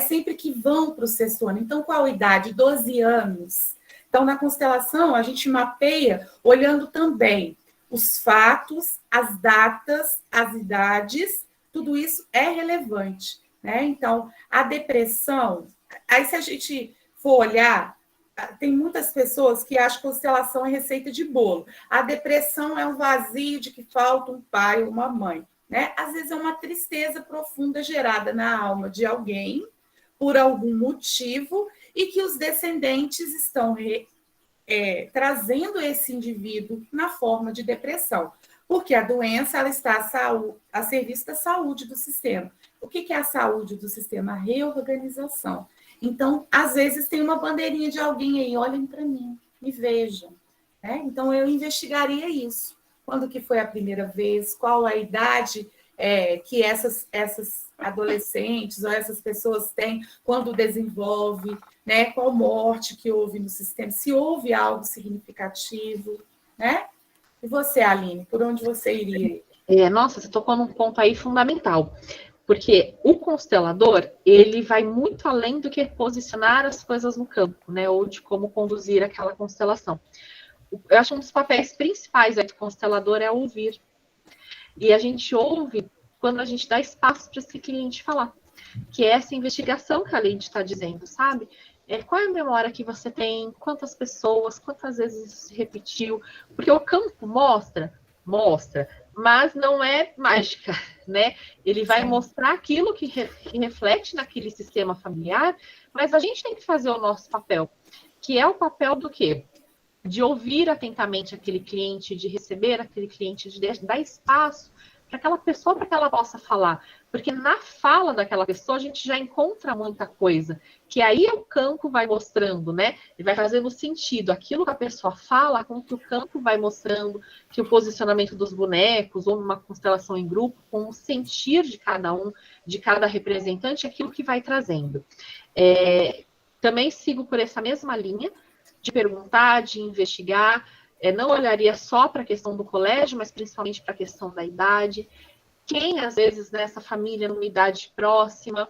sempre que vão para o sexto ano. Então, qual a idade? 12 anos. Então, na constelação, a gente mapeia olhando também os fatos, as datas, as idades, tudo isso é relevante. Né? Então, a depressão, aí se a gente for olhar, tem muitas pessoas que acham que constelação é receita de bolo. A depressão é um vazio de que falta um pai ou uma mãe. Né? Às vezes é uma tristeza profunda gerada na alma de alguém, por algum motivo, e que os descendentes estão trazendo esse indivíduo na forma de depressão. Porque a doença ela está a serviço da saúde do sistema. O que é a saúde do sistema? A reorganização. Então, às vezes, tem uma bandeirinha de alguém aí, olhem para mim, me vejam. Né? Então, eu investigaria isso. Quando que foi a primeira vez? Qual a idade que essas adolescentes ou essas pessoas têm quando desenvolve? Né? Qual morte que houve no sistema? Se houve algo significativo? Né? E você, Aline, por onde você iria? Nossa, você tocou num ponto aí fundamental. Porque o constelador, ele vai muito além do que posicionar as coisas no campo, né? Ou de como conduzir aquela constelação. Eu acho um dos papéis principais do constelador é ouvir. E a gente ouve quando a gente dá espaço para esse cliente falar. Que é essa investigação que a Lady está dizendo, sabe? Qual é a memória que você tem? Quantas pessoas? Quantas vezes isso se repetiu? Porque o campo mostra, mas não é mágica, né? Ele vai mostrar aquilo que reflete naquele sistema familiar, mas a gente tem que fazer o nosso papel, que é o papel do quê? De ouvir atentamente aquele cliente, de receber aquele cliente, de dar espaço para aquela pessoa, para que ela possa falar. Porque na fala daquela pessoa a gente já encontra muita coisa, que aí o campo vai mostrando, né? E vai fazendo sentido. Aquilo que a pessoa fala, com que o campo vai mostrando, que o posicionamento dos bonecos, ou uma constelação em grupo, com o sentir de cada um, de cada representante, aquilo que vai trazendo. Também sigo por essa mesma linha, de perguntar, de investigar. Não olharia só para a questão do colégio, mas principalmente para a questão da idade. Quem, às vezes, nessa família, numa idade próxima,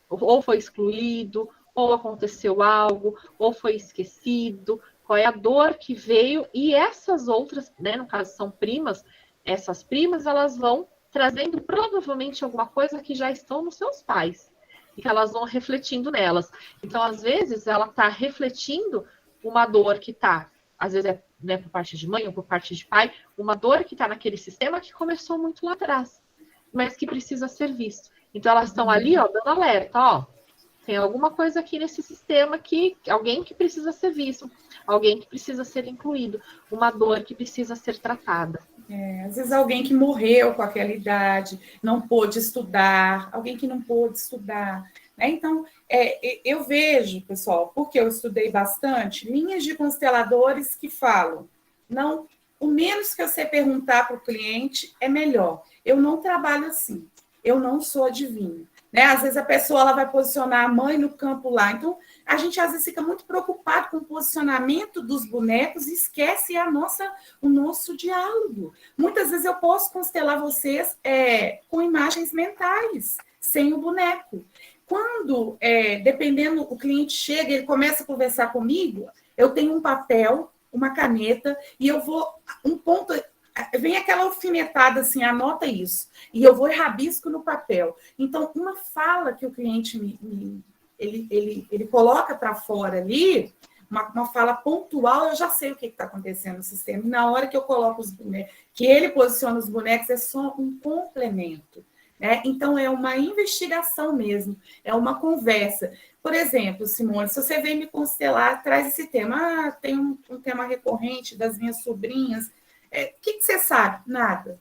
ou foi excluído, ou aconteceu algo, ou foi esquecido, qual é a dor que veio, e essas outras, né, no caso são primas, essas primas, elas vão trazendo provavelmente alguma coisa que já estão nos seus pais, e que elas vão refletindo nelas. Então, às vezes, ela está refletindo uma dor que está, às vezes né, por parte de mãe ou por parte de pai, uma dor que está naquele sistema que começou muito lá atrás, mas que precisa ser visto. Então, elas estão ali, ó, dando alerta, ó, tem alguma coisa aqui nesse sistema que alguém que precisa ser visto, alguém que precisa ser incluído, uma dor que precisa ser tratada. Às vezes alguém que morreu com aquela idade, não pôde estudar, alguém que não pôde estudar, né? Então, eu vejo, pessoal, porque eu estudei bastante, linhas de consteladores que falam, não, o menos que você perguntar para o cliente é melhor. Eu não trabalho assim, eu não sou adivinho. Né? Às vezes a pessoa ela vai posicionar a mãe no campo lá. Então, a gente às vezes fica muito preocupado com o posicionamento dos bonecos e esquece o nosso diálogo. Muitas vezes eu posso constelar vocês com imagens mentais, sem o boneco. Quando, dependendo, o cliente chega, ele começa a conversar comigo, eu tenho um papel, uma caneta, e eu vou... Um ponto... Vem aquela alfinetada assim, anota isso. E eu vou e rabisco no papel. Então, uma fala que o cliente ele coloca para fora ali, uma fala pontual, eu já sei o que está acontecendo no sistema. E na hora que eu coloco os bonecos, que ele posiciona os bonecos, é só um complemento. Né? Então, é uma investigação mesmo, é uma conversa. Por exemplo, Simone, se você vem me constelar, traz esse tema. Tem um tema recorrente das minhas sobrinhas. O que você sabe? Nada.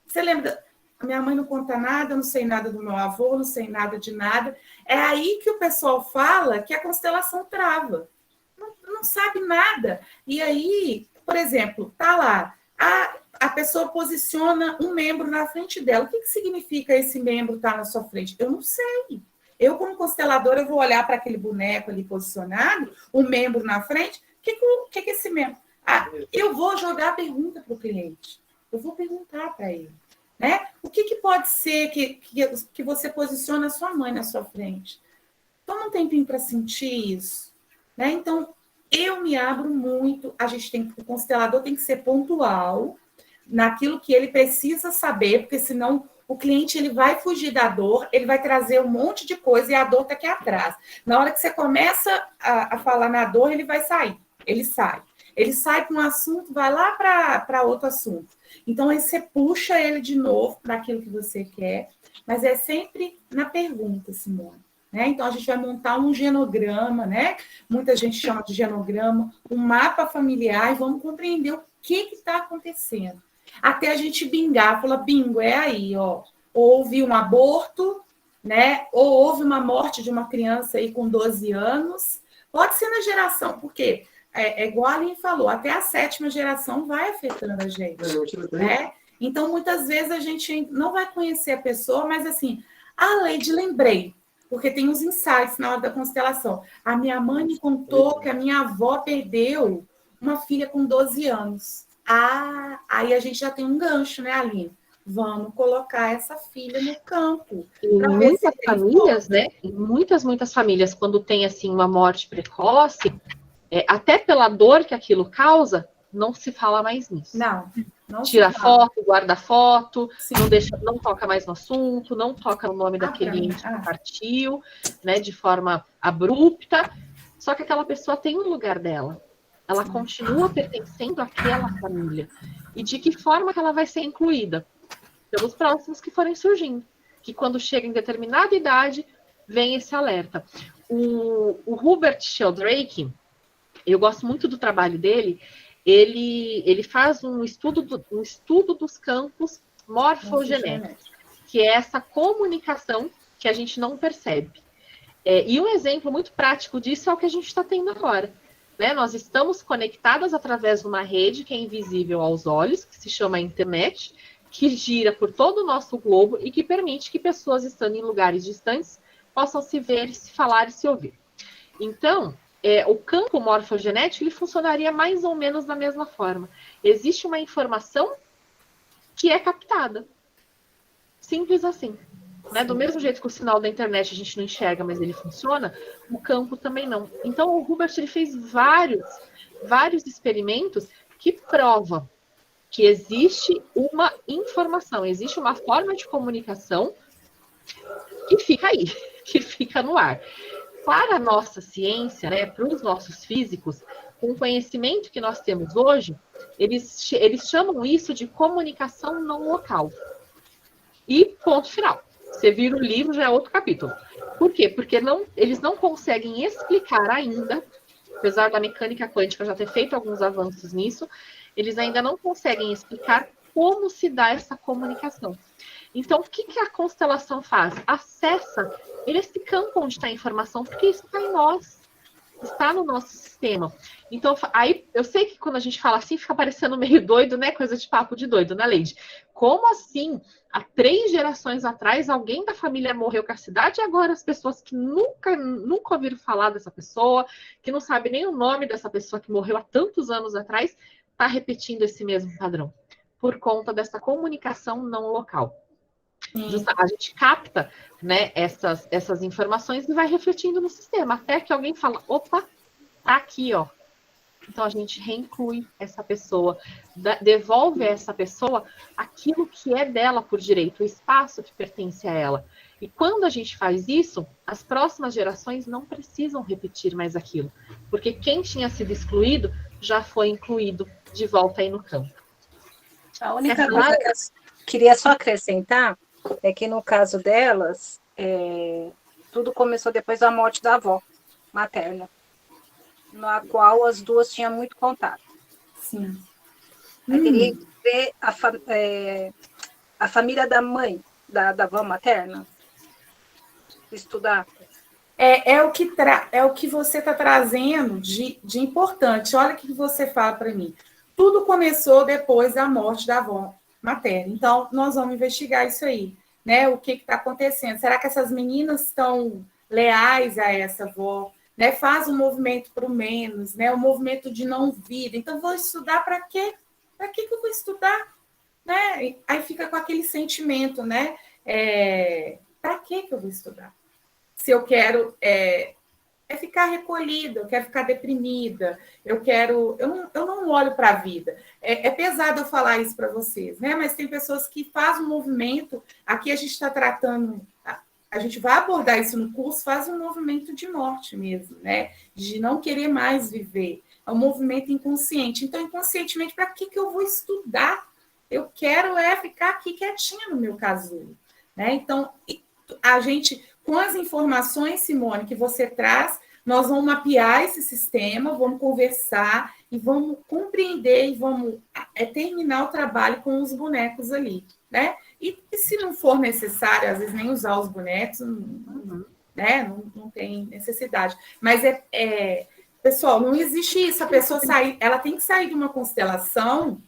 Você lembra? A minha mãe não conta nada, eu não sei nada do meu avô, não sei nada de nada. É aí que o pessoal fala que a constelação trava. Não sabe nada. E aí, por exemplo, tá lá, a pessoa posiciona um membro na frente dela. O que significa esse membro estar na sua frente? Eu não sei. Eu, como consteladora, eu vou olhar para aquele boneco ali posicionado, um membro na frente. O que é esse membro? Eu vou jogar a pergunta para o cliente. Eu vou perguntar para ele. Né? O que pode ser que você posiciona a sua mãe na sua frente? Toma um tempinho para sentir isso. Né? Então, eu me abro muito. O constelador tem que ser pontual naquilo que ele precisa saber, porque senão o cliente ele vai fugir da dor, ele vai trazer um monte de coisa e a dor está aqui atrás. Na hora que você começa a falar na dor, ele vai sair. Ele sai. Ele sai para um assunto, vai lá para outro assunto. Então, aí você puxa ele de novo para aquilo que você quer, mas é sempre na pergunta, Simone. Né? Então, a gente vai montar um genograma, né? Muita gente chama de genograma, um mapa familiar, e vamos compreender o que está acontecendo. Até a gente bingar, falar, bingo, é aí, ó. Houve um aborto, né? Ou houve uma morte de uma criança aí com 12 anos. Pode ser na geração, porque... igual a Aline falou, até a 7ª geração vai afetando a gente. Né? Então, muitas vezes a gente não vai conhecer a pessoa, mas assim, Leide, lembrei, porque tem os insights na hora da constelação. A minha mãe me contou que a minha avó perdeu uma filha com 12 anos. Aí a gente já tem um gancho, né, Aline? Vamos colocar essa filha no campo. Em muitas famílias, né? Em muitas famílias, quando tem assim uma morte precoce, até pela dor que aquilo causa, não se fala mais nisso. Não tira foto, guarda foto, não toca mais no assunto, não toca no nome daquele ente que partiu, né, de forma abrupta. Só que aquela pessoa tem um lugar dela. Ela continua pertencendo àquela família. E de que forma que ela vai ser incluída? Pelos próximos que forem surgindo. Que quando chega em determinada idade, vem esse alerta. O Hubert Sheldrake, eu gosto muito do trabalho dele, ele faz um estudo dos campos, morfogenética, que é essa comunicação que a gente não percebe. E um exemplo muito prático disso é o que a gente está tendo agora. Né? Nós estamos conectadas através de uma rede que é invisível aos olhos, que se chama internet, que gira por todo o nosso globo e que permite que pessoas estando em lugares distantes possam se ver, se falar e se ouvir. Então, o campo morfogenético ele funcionaria mais ou menos da mesma forma. Existe uma informação que é captada. Simples assim. Né? Do mesmo jeito que o sinal da internet a gente não enxerga, mas ele funciona, o campo também não. Então, o Hubert ele fez vários experimentos que provam que existe uma informação, existe uma forma de comunicação que fica aí, que fica no ar. Para a nossa ciência, né, para os nossos físicos, com o conhecimento que nós temos hoje, eles chamam isso de comunicação não local. E ponto final. Você vira o livro, já é outro capítulo. Por quê? Porque eles não conseguem explicar ainda, apesar da mecânica quântica já ter feito alguns avanços nisso, eles ainda não conseguem explicar como se dá essa comunicação. Então, o que a constelação faz? Acessa esse campo onde está a informação, porque isso está em nós, está no nosso sistema. Então, aí eu sei que quando a gente fala assim, fica parecendo meio doido, né? Coisa de papo de doido, né, Leide? Como assim? Há 3 gerações atrás, alguém da família morreu com a cidade e agora as pessoas que nunca ouviram falar dessa pessoa, que não sabem nem o nome dessa pessoa que morreu há tantos anos atrás, está repetindo esse mesmo padrão. Por conta dessa comunicação não local. A gente capta, né, essas informações e vai refletindo no sistema, até que alguém fala, opa, tá aqui, ó. Então a gente reinclui essa pessoa, devolve a essa pessoa aquilo que é dela por direito, o espaço que pertence a ela. E quando a gente faz isso, as próximas gerações não precisam repetir mais aquilo, porque quem tinha sido excluído já foi incluído de volta aí no campo. A única coisa que eu queria só acrescentar é que no caso delas, tudo começou depois da morte da avó materna, na qual as duas tinham muito contato. Sim. Eu queria ver a família da mãe, da avó materna, estudar. É o que você está trazendo de importante. Olha o que você fala para mim. Tudo começou depois da morte da avó materna. Então, nós vamos investigar isso aí, né? O que está acontecendo? Será que essas meninas estão leais a essa avó? Né? Faz um movimento para o menos, né? Um movimento de não vida. Então, vou estudar para quê? Para que eu vou estudar? Né? Aí fica com aquele sentimento, né? Para que eu vou estudar? Se eu quero ficar recolhida, eu quero ficar deprimida, eu não olho para a vida. É pesado eu falar isso para vocês, né? Mas tem pessoas que fazem um movimento, aqui a gente está tratando, a gente vai abordar isso no curso, faz um movimento de morte mesmo, né? De não querer mais viver. É um movimento inconsciente. Então, inconscientemente, para que eu vou estudar? Eu quero ficar aqui quietinha no meu casulo, né? Então, a gente, com as informações, Simone, que você traz, nós vamos mapear esse sistema, vamos conversar e vamos compreender e vamos terminar o trabalho com os bonecos ali, né? E se não for necessário, às vezes nem usar os bonecos, né? Não tem necessidade. Mas pessoal, não existe isso. A pessoa ela tem que sair de uma constelação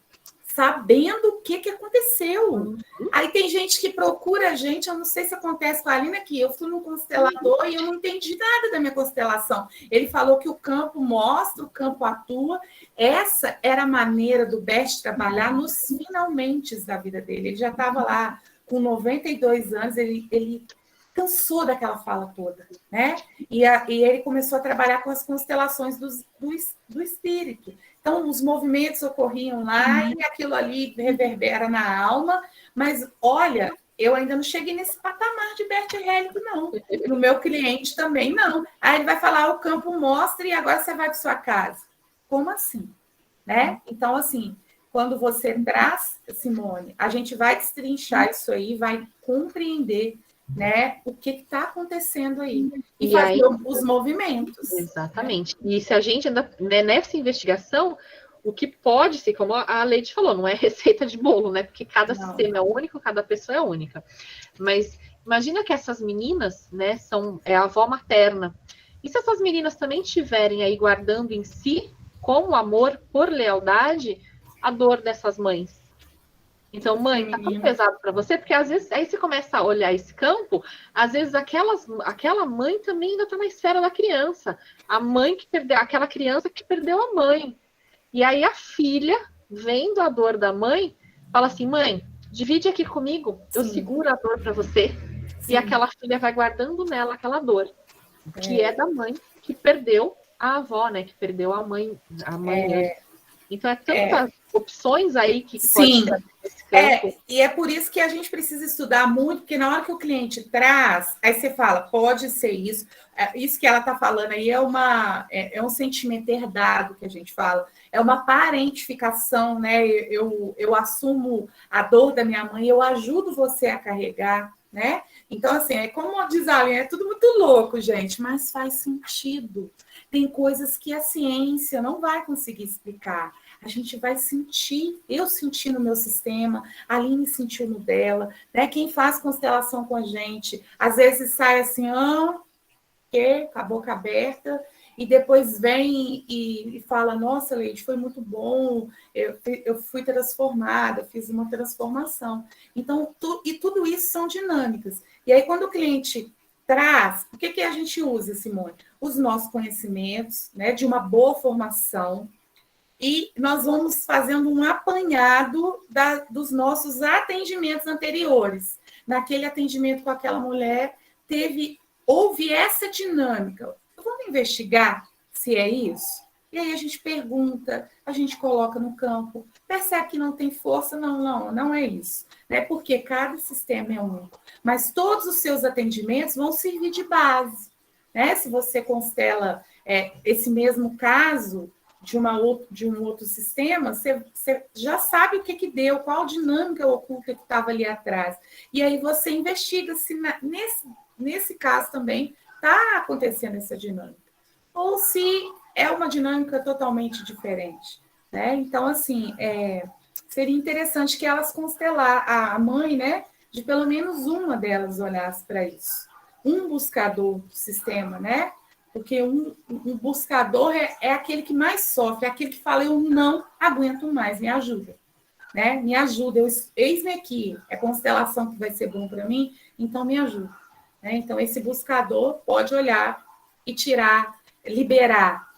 sabendo o que aconteceu. Aí tem gente que procura a gente, eu não sei se acontece com a Alina aqui, eu fui num constelador e eu não entendi nada da minha constelação. Ele falou que o campo mostra, o campo atua. Essa era a maneira do Bert trabalhar nos finalmente da vida dele. Ele já estava lá com 92 anos, ele cansou daquela fala toda, né? E ele começou a trabalhar com as constelações do espírito. Então, os movimentos ocorriam lá e aquilo ali reverbera na alma, mas, olha, eu ainda não cheguei nesse patamar de Bert Hellick, não. No meu cliente também, não. Aí ele vai falar, o campo mostra e agora você vai para sua casa. Como assim? Né? Então, assim, quando você traz, Simone, a gente vai destrinchar isso aí, vai compreender, né, o que está acontecendo aí e fazer os movimentos. Exatamente. E se a gente ainda, né, nessa investigação, o que pode ser, como a Leite falou, não é receita de bolo, né? Porque cada sistema é único, cada pessoa é única. Mas imagina que essas meninas, né, é a avó materna. E se essas meninas também estiverem aí guardando em si, com amor, por lealdade, a dor dessas mães? Então, mãe, tá tão pesado para você, porque às vezes aí você começa a olhar esse campo, às vezes aquela mãe também ainda está na esfera da criança. A mãe que perdeu, aquela criança que perdeu a mãe. E aí a filha, vendo a dor da mãe, fala assim: mãe, divide aqui comigo, eu seguro a dor para você. Sim. E aquela filha vai guardando nela aquela dor, que é da mãe que perdeu a avó, né? Que perdeu a mãe. Então é tantas opções aí que pode ser nesse campo. E é por isso que a gente precisa estudar muito, porque na hora que o cliente traz, aí você fala, pode ser isso. Isso que ela está falando aí é um sentimento herdado que a gente fala, é uma parentificação, né? Eu assumo a dor da minha mãe, eu ajudo você a carregar, né? Então, assim, é como diz a Aline, é tudo muito louco, gente, mas faz sentido. Tem coisas que a ciência não vai conseguir explicar. A gente vai sentir, eu senti no meu sistema, a Aline sentiu no dela, né? Quem faz constelação com a gente, às vezes sai assim, com a boca aberta, e depois vem e fala, nossa, Leide, foi muito bom, eu fui transformada, fiz uma transformação. Então, tudo isso são dinâmicas. E aí, quando o cliente traz, o que a gente usa, Simone? Os nossos conhecimentos, né, de uma boa formação, e nós vamos fazendo um apanhado dos nossos atendimentos anteriores. Naquele atendimento com aquela mulher, houve essa dinâmica. Vamos investigar se é isso? E aí a gente pergunta, a gente coloca no campo, percebe que não tem força? Não é isso. Né? Porque cada sistema é único. Mas todos os seus atendimentos vão servir de base. Né? Se você constela esse mesmo caso de um outro sistema, você já sabe o que deu, qual dinâmica oculta que estava ali atrás. E aí você investiga se nesse caso também está acontecendo essa dinâmica. Ou se é uma dinâmica totalmente diferente. Né? Então, assim, seria interessante que elas constelar a mãe, né, de pelo menos uma delas olhasse para isso. Um buscador do sistema, né? Porque um buscador é aquele que mais sofre, é aquele que fala, eu não aguento mais, me ajuda. Né? Me ajuda, eis-me aqui, é constelação que vai ser bom para mim, então me ajuda. Né? Então, esse buscador pode olhar e tirar, liberar.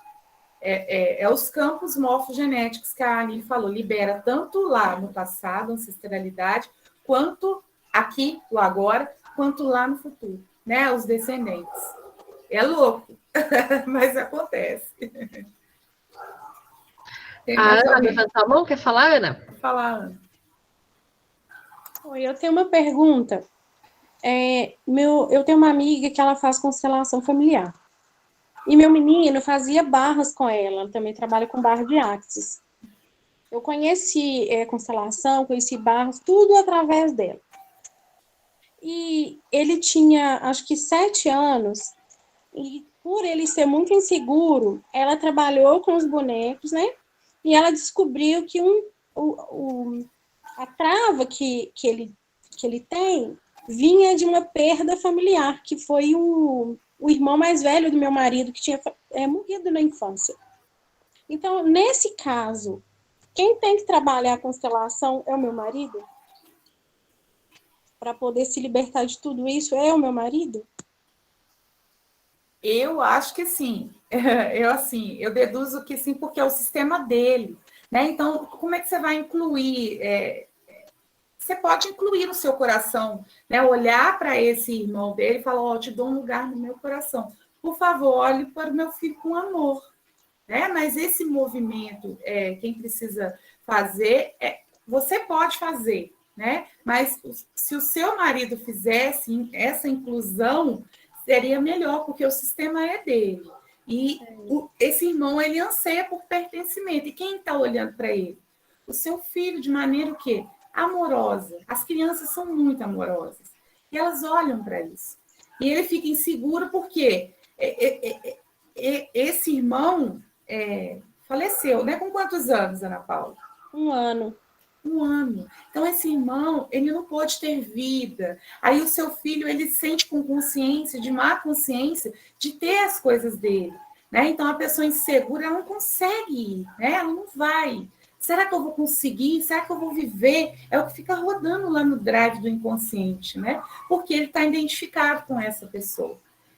Os campos morfogenéticos que a Aline falou, libera tanto lá no passado, ancestralidade, quanto aqui, o agora, quanto lá no futuro, né? Os descendentes. É louco, mas acontece. A Ana levantou a mão, quer falar, Ana? Pode falar, Ana. Oi, eu tenho uma pergunta. Eu tenho uma amiga que ela faz constelação familiar. E meu menino fazia barras com ela, também trabalha com barra de Axis. Eu conheci constelação, conheci barras, tudo através dela. E ele tinha, acho que 7 anos, e por ele ser muito inseguro, ela trabalhou com os bonecos, né? E ela descobriu que a trava que ele tem vinha de uma perda familiar, que foi o irmão mais velho do meu marido, que tinha morrido na infância. Então, nesse caso, quem tem que trabalhar a constelação é o meu marido? Para poder se libertar de tudo isso, é o meu marido? Eu acho que sim. Eu deduzo que sim, porque é o sistema dele. Né? Então, como é que você vai incluir? Você pode incluir no seu coração, né? Olhar para esse irmão dele e falar, te dou um lugar no meu coração. Por favor, olhe para o meu filho com amor. Né? Mas esse movimento, quem precisa fazer, você pode fazer. Né? Mas se o seu marido fizesse essa inclusão, seria melhor, porque o sistema é dele. E esse irmão, ele anseia por pertencimento. E quem está olhando para ele? O seu filho, de maneira o quê? Amorosa. As crianças são muito amorosas. E elas olham para isso. E ele fica inseguro porque esse irmão faleceu, né? Com quantos anos, Ana Paula? 1 ano. 1 ano. Então, esse irmão, ele não pôde ter vida. Aí o seu filho, ele sente com consciência, de má consciência, de ter as coisas dele. Né? Então, a pessoa insegura, ela não consegue ir, né? Ela não vai. Será que eu vou conseguir? Será que eu vou viver? É o que fica rodando lá no drive do inconsciente, né? Porque ele está identificado com essa pessoa.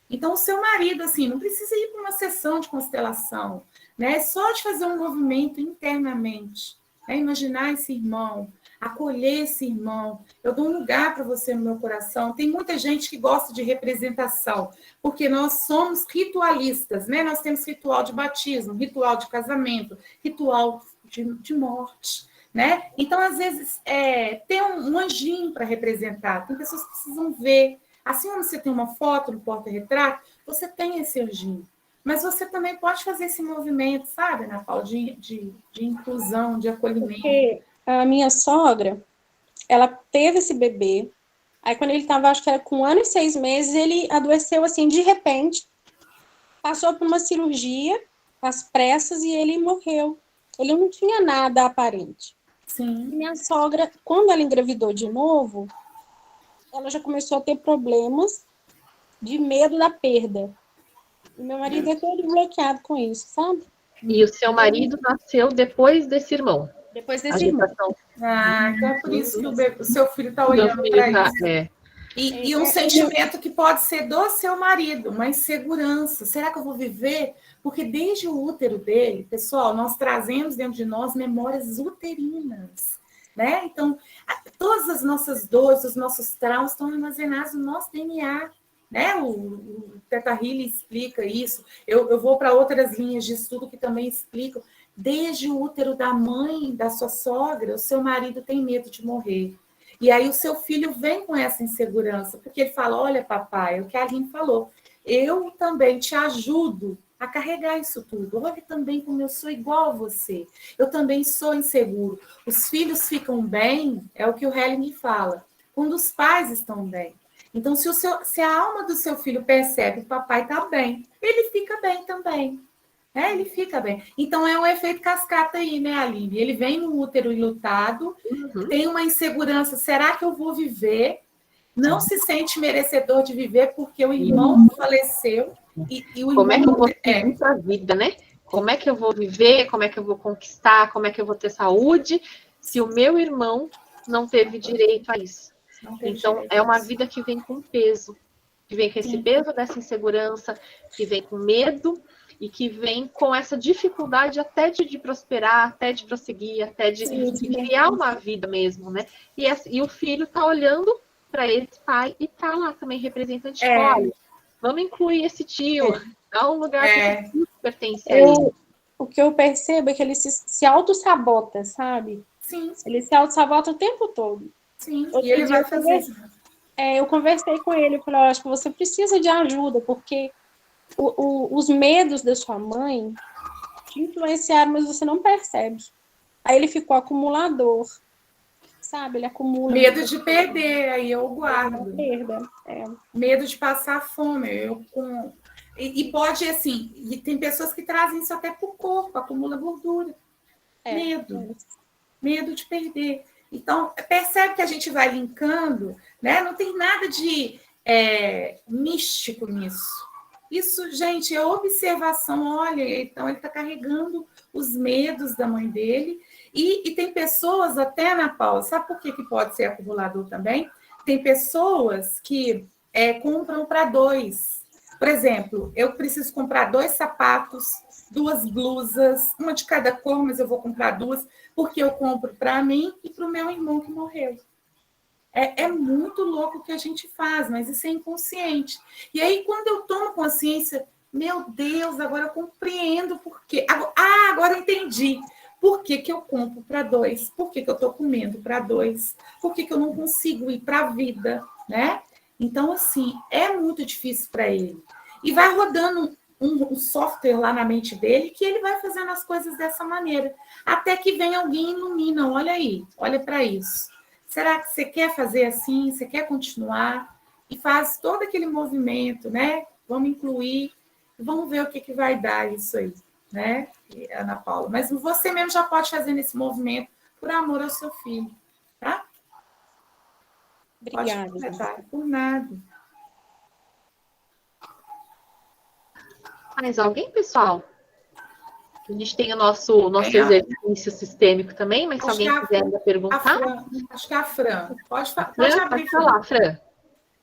Então, o seu marido, assim, não precisa ir para uma sessão de constelação, né? Só de fazer um movimento internamente, né? Imaginar esse irmão, acolher esse irmão. Eu dou um lugar para você no meu coração. Tem muita gente que gosta de representação, porque nós somos ritualistas, né? Nós temos ritual de batismo, ritual de casamento, ritual de morte, né? Então, às vezes, tem um anjinho para representar. Tem pessoas que precisam ver. Assim como você tem uma foto no porta-retrato, você tem esse anjinho. Mas você também pode fazer esse movimento, sabe, Ana Paula, de inclusão, de acolhimento. Porque a minha sogra, ela teve esse bebê, aí quando ele estava, acho que era com 1 ano e 6 meses, ele adoeceu assim, de repente, passou por uma cirurgia, às pressas, e ele morreu. Ele não tinha nada aparente. Sim. E minha sogra, quando ela engravidou de novo, ela já começou a ter problemas de medo da perda. E meu marido é todo bloqueado com isso, sabe? E o seu marido nasceu depois desse irmão. Depois A desse irmão. gestação Então é por isso que o seu filho está do olhando filho para tá- isso. é. E um sentimento que pode ser do seu marido, uma insegurança. Será que eu vou viver? Porque desde o útero dele, pessoal, nós trazemos dentro de nós memórias uterinas, né? Então, todas as nossas dores, os nossos traumas estão armazenados no nosso DNA, né? O Teta Healy explica isso. Eu vou para outras linhas de estudo que também explicam. Desde o útero da mãe, da sua sogra, o seu marido tem medo de morrer. E aí o seu filho vem com essa insegurança, porque ele fala, olha, papai, é o que a Aline falou, eu também te ajudo a carregar isso tudo. Olha também como eu sou igual a você. Eu também sou inseguro. Os filhos ficam bem, é o que o Helling fala, quando os pais estão bem. Então, se a alma do seu filho percebe que o papai está bem, ele fica bem também. Ele fica bem. Então, é um efeito cascata aí, né, Aline? Ele vem no útero enlutado, tem uma insegurança, será que eu vou viver? Não se sente merecedor de viver porque o irmão faleceu. E o irmão, como é que eu vou seguir a vida, né? Como é que eu vou viver? Como é que eu vou conquistar? Como é que eu vou ter saúde se o meu irmão não teve direito a isso? Então, é uma vida que vem com peso, que vem com esse peso dessa insegurança, que vem com medo e que vem com essa dificuldade até de prosperar, até de prosseguir, até de criar uma vida mesmo, né? E o filho está olhando para esse pai e está lá também representante. Olha, vamos incluir esse tio, dá um lugar que esse tio pertence a ele. O que eu percebo é que ele se auto-sabota, sabe? Sim. Ele se auto-sabota o tempo todo. Sim, e ele vai fazer isso. Eu conversei com ele, eu falei, acho que você precisa de ajuda, porque os medos da sua mãe te influenciaram, mas você não percebe. Aí ele ficou acumulador, sabe? Ele acumula... Medo de perder, aí eu guardo. Perda, Medo de passar fome. E pode, assim, e tem pessoas que trazem isso até para o corpo, acumula gordura. Medo de perder. Então, percebe que a gente vai linkando, né? Não tem nada de místico nisso. Isso, gente, é observação. Olha, então ele está carregando os medos da mãe dele. E tem pessoas, até na Paula, sabe por que pode ser acumulador também? Tem pessoas que compram para 2. Por exemplo, eu preciso comprar 2 sapatos, 2 blusas, uma de cada cor, mas eu vou comprar 2, porque eu compro para mim e para o meu irmão que morreu. É muito louco o que a gente faz, mas isso é inconsciente. E aí, quando eu tomo consciência, meu Deus, agora eu compreendo por quê. Agora eu entendi. Por que eu compro para 2? Por que eu estou comendo para 2? Por que eu não consigo ir para a vida, né? Então, assim, é muito difícil para ele. E vai rodando um software lá na mente dele que ele vai fazendo as coisas dessa maneira. Até que vem alguém e ilumina. Olha aí, olha para isso. Será que você quer fazer assim? Você quer continuar? E faz todo aquele movimento, né? Vamos incluir, vamos ver o que vai dar isso aí. né, Ana Paula? Mas você mesmo já pode fazer nesse movimento por amor ao seu filho, tá? Obrigada. Pode completar, por nada. Mais alguém, pessoal? A gente tem o nosso exercício sistêmico também, mas se alguém quiser ainda perguntar... Acho que é a Fran. Pode abrir, pode falar, Fran.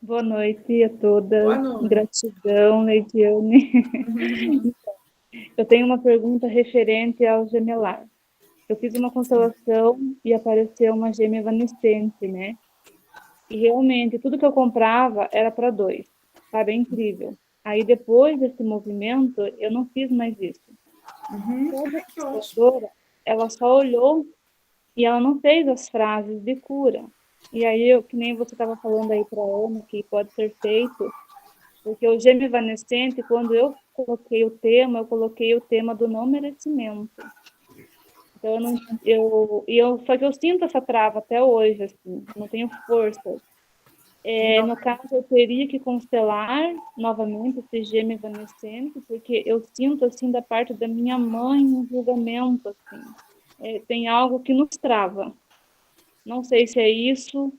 Boa noite a todas. Boa noite. Gratidão, Leidiane. Eu tenho uma pergunta referente ao gemelar. Eu fiz uma constelação e apareceu uma gêmea evanescente, né? E realmente, tudo que eu comprava era para 2. Sabe? É incrível. Aí, depois desse movimento, eu não fiz mais isso. Que ótimo. Ela só olhou e ela não fez as frases de cura. E aí, que nem você estava falando aí para a Ana, que pode ser feito, porque o gêmeo evanescente, quando eu coloquei o tema do não merecimento. Então, só que eu sinto essa trava até hoje, assim, não tenho força. No caso, eu teria que constelar novamente esse gêmeo evanescente, porque eu sinto, assim, da parte da minha mãe um julgamento, assim. Tem algo que nos trava. Não sei se é isso,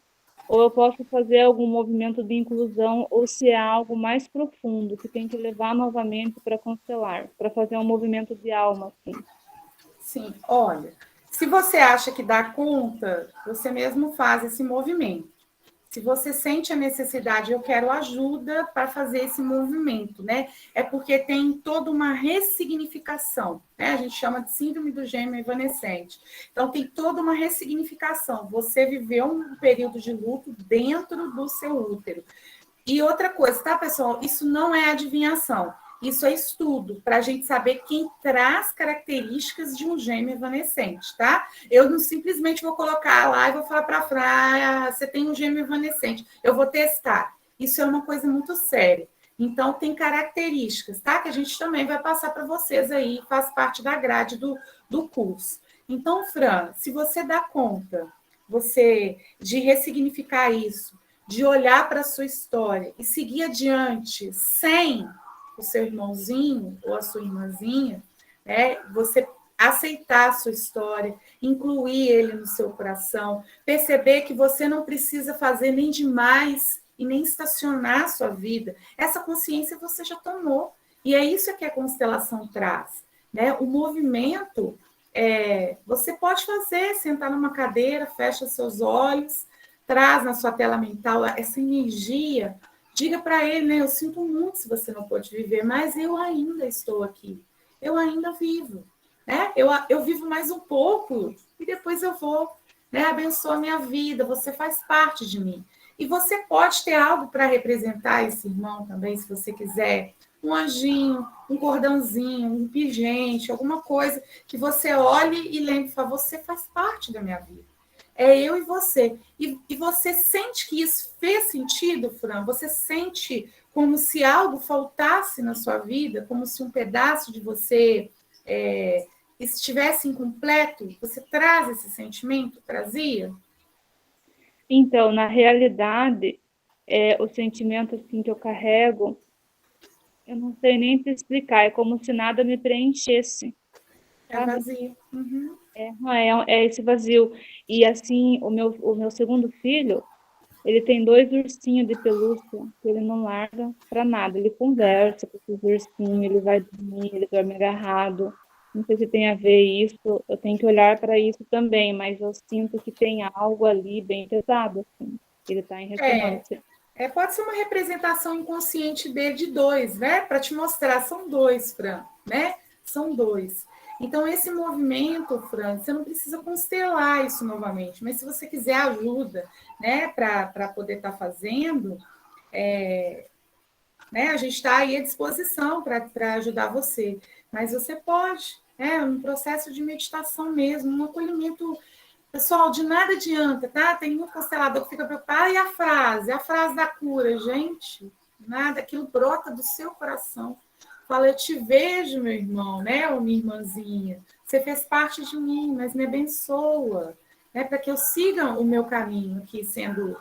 ou eu posso fazer algum movimento de inclusão, ou se é algo mais profundo, que tem que levar novamente para constelar, para fazer um movimento de alma, assim. Sim, olha, se você acha que dá conta, você mesmo faz esse movimento. Se você sente a necessidade, eu quero ajuda para fazer esse movimento, né? É porque tem toda uma ressignificação, né? A gente chama de síndrome do gêmeo evanescente. Então, tem toda uma ressignificação. Você viveu um período de luto dentro do seu útero. E outra coisa, tá, pessoal? Isso não é adivinhação. Isso é estudo, para a gente saber quem traz características de um gêmeo evanescente, tá? Eu não simplesmente vou colocar lá e vou falar para a Fran, você tem um gêmeo evanescente. Eu vou testar. Isso é uma coisa muito séria. Então, tem características, tá? Que a gente também vai passar para vocês aí, faz parte da grade do curso. Então, Fran, se você dá conta de ressignificar isso, de olhar para a sua história e seguir adiante sem o seu irmãozinho ou a sua irmãzinha, né? Você aceitar a sua história, incluir ele no seu coração, perceber que você não precisa fazer nem demais e nem estacionar a sua vida. Essa consciência você já tomou. E é isso que a constelação traz, né? O movimento, você pode fazer, sentar numa cadeira, fecha seus olhos, traz na sua tela mental essa energia. Diga para ele, né? Eu sinto muito se você não pode viver, mas eu ainda estou aqui. Eu ainda vivo, né? Eu vivo mais um pouco e depois eu vou, né? Abençoa a minha vida, você faz parte de mim. E você pode ter algo para representar esse irmão também, se você quiser. Um anjinho, um cordãozinho, um pingente, alguma coisa que você olhe e lembre, fala, você faz parte da minha vida. É eu e você. E você sente que isso fez sentido, Fran? Você sente como se algo faltasse na sua vida, como se um pedaço de você estivesse incompleto? Você traz esse sentimento? Trazia? Então, na realidade, o sentimento assim, que eu carrego, eu não sei nem te explicar, é como se nada me preenchesse. É vazio. Uhum. É esse vazio. E assim, o meu segundo filho, ele tem 2 ursinhos de pelúcia que ele não larga para nada. Ele conversa com esses ursinhos, ele vai dormir, ele dorme agarrado. Não sei se tem a ver isso, eu tenho que olhar para isso também, mas eu sinto que tem algo ali bem pesado, assim. Ele está em ressonância. Pode ser uma representação inconsciente dele de 2, né? Para te mostrar, são 2, Fran, né? São 2. Então, esse movimento, Fran, você não precisa constelar isso novamente, mas se você quiser ajuda, né, para poder estar fazendo, né, a gente está aí à disposição para ajudar você. Mas você pode, um processo de meditação mesmo, um acolhimento. Pessoal, de nada adianta, tá? Tem um constelador que fica preocupado, e a frase da cura, gente, nada, aquilo brota do seu coração. Fala, eu te vejo, meu irmão, né? Ou minha irmãzinha. Você fez parte de mim, mas me abençoa, né? Para que eu siga o meu caminho aqui sendo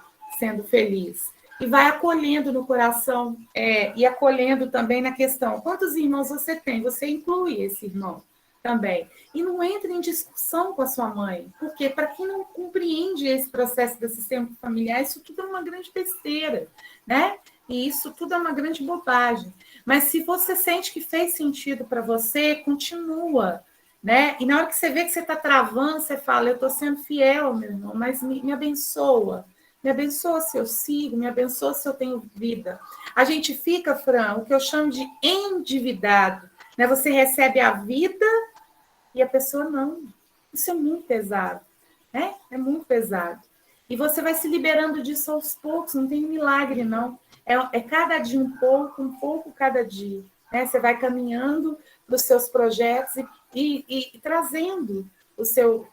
feliz. e vai acolhendo no coração, e acolhendo também na questão, quantos irmãos você tem? Você inclui esse irmão também. E não entre em discussão com a sua mãe, porque para quem não compreende esse processo do sistema familiar, isso tudo é uma grande besteira, né? E isso tudo é uma grande bobagem. Mas se você sente que fez sentido para você, continua, né? E na hora que você vê que você está travando, você fala, eu estou sendo fiel, meu irmão, mas me abençoa. Me abençoa se eu sigo, me abençoa se eu tenho vida. A gente fica, Fran, o que eu chamo de endividado, né? Você recebe a vida e a pessoa não. Isso é muito pesado, né? É muito pesado. E você vai se liberando disso aos poucos, não tem milagre, não. É cada dia um pouco cada dia. Né? Você vai caminhando para os seus projetos e trazendo o seu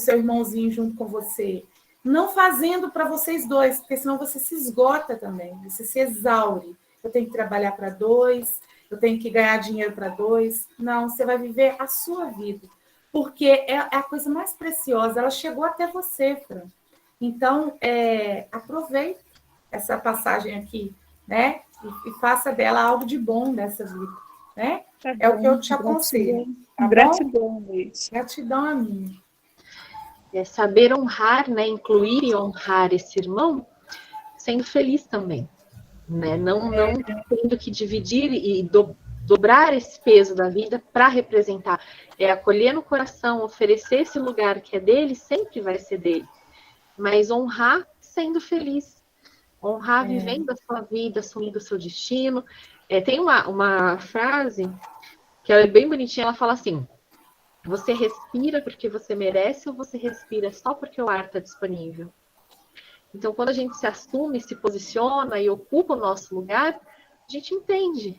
irmãozinho junto com você. Não fazendo para vocês dois, porque senão você se esgota também, você se exaure. Eu tenho que trabalhar para dois, eu tenho que ganhar dinheiro para dois. Não, você vai viver a sua vida, porque é a coisa mais preciosa, ela chegou até você, Fran. Então, aproveite essa passagem aqui, né? E faça dela algo de bom nessa vida, né? Tá É bom, o que eu te aconselho. Tá gratidão, Luiz. Gratidão a mim. É saber honrar, né? Incluir e honrar esse irmão, sendo feliz também, né? Não tendo que dividir e dobrar esse peso da vida para representar. É acolher no coração, oferecer esse lugar que é dele, sempre vai ser dele. Mas honrar sendo feliz. Honrar vivendo a sua vida, assumindo o seu destino. Tem uma frase que ela é bem bonitinha, ela fala assim: você respira porque você merece ou você respira só porque o ar está disponível? Então, quando a gente se assume, se posiciona e ocupa o nosso lugar, a gente entende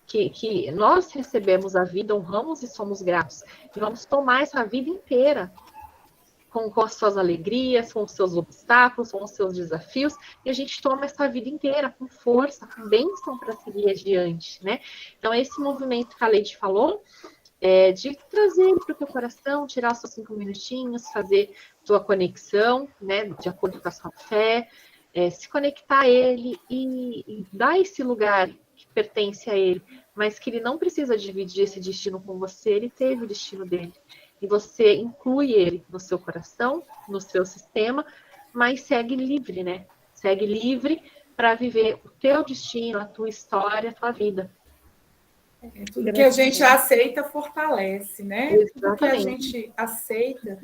que nós recebemos a vida, honramos e somos gratos. E vamos tomar essa vida inteira com as suas alegrias, com os seus obstáculos, com os seus desafios, e a gente toma essa vida inteira com força, com bênção para seguir adiante, né? Então, esse movimento que a Leide falou, de trazer ele para o teu coração, tirar os seus 5 minutinhos, fazer tua conexão, né, de acordo com a sua fé, se conectar a ele e dar esse lugar que pertence a ele, mas que ele não precisa dividir esse destino com você, ele teve o destino dele. E você inclui ele no seu coração, no seu sistema, mas segue livre, né? Segue livre para viver o teu destino, a tua história, a tua vida. Tudo que a gente aceita fortalece, né? Exatamente. Tudo que a gente aceita.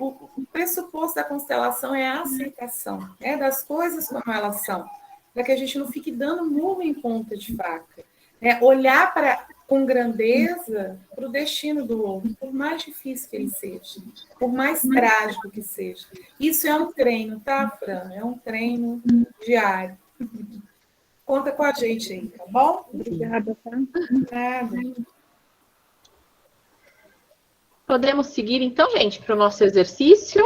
O pressuposto da constelação é a aceitação, né, das coisas como elas são, para que a gente não fique dando murro em ponta de faca. Né? Olhar com grandeza para o destino do outro, por mais difícil que ele seja, por mais trágico que seja. Isso é um treino, tá, Fran? É um treino diário. Conta com a gente aí, tá bom? Obrigada, tá? Nada. Podemos seguir, então, gente, para o nosso exercício.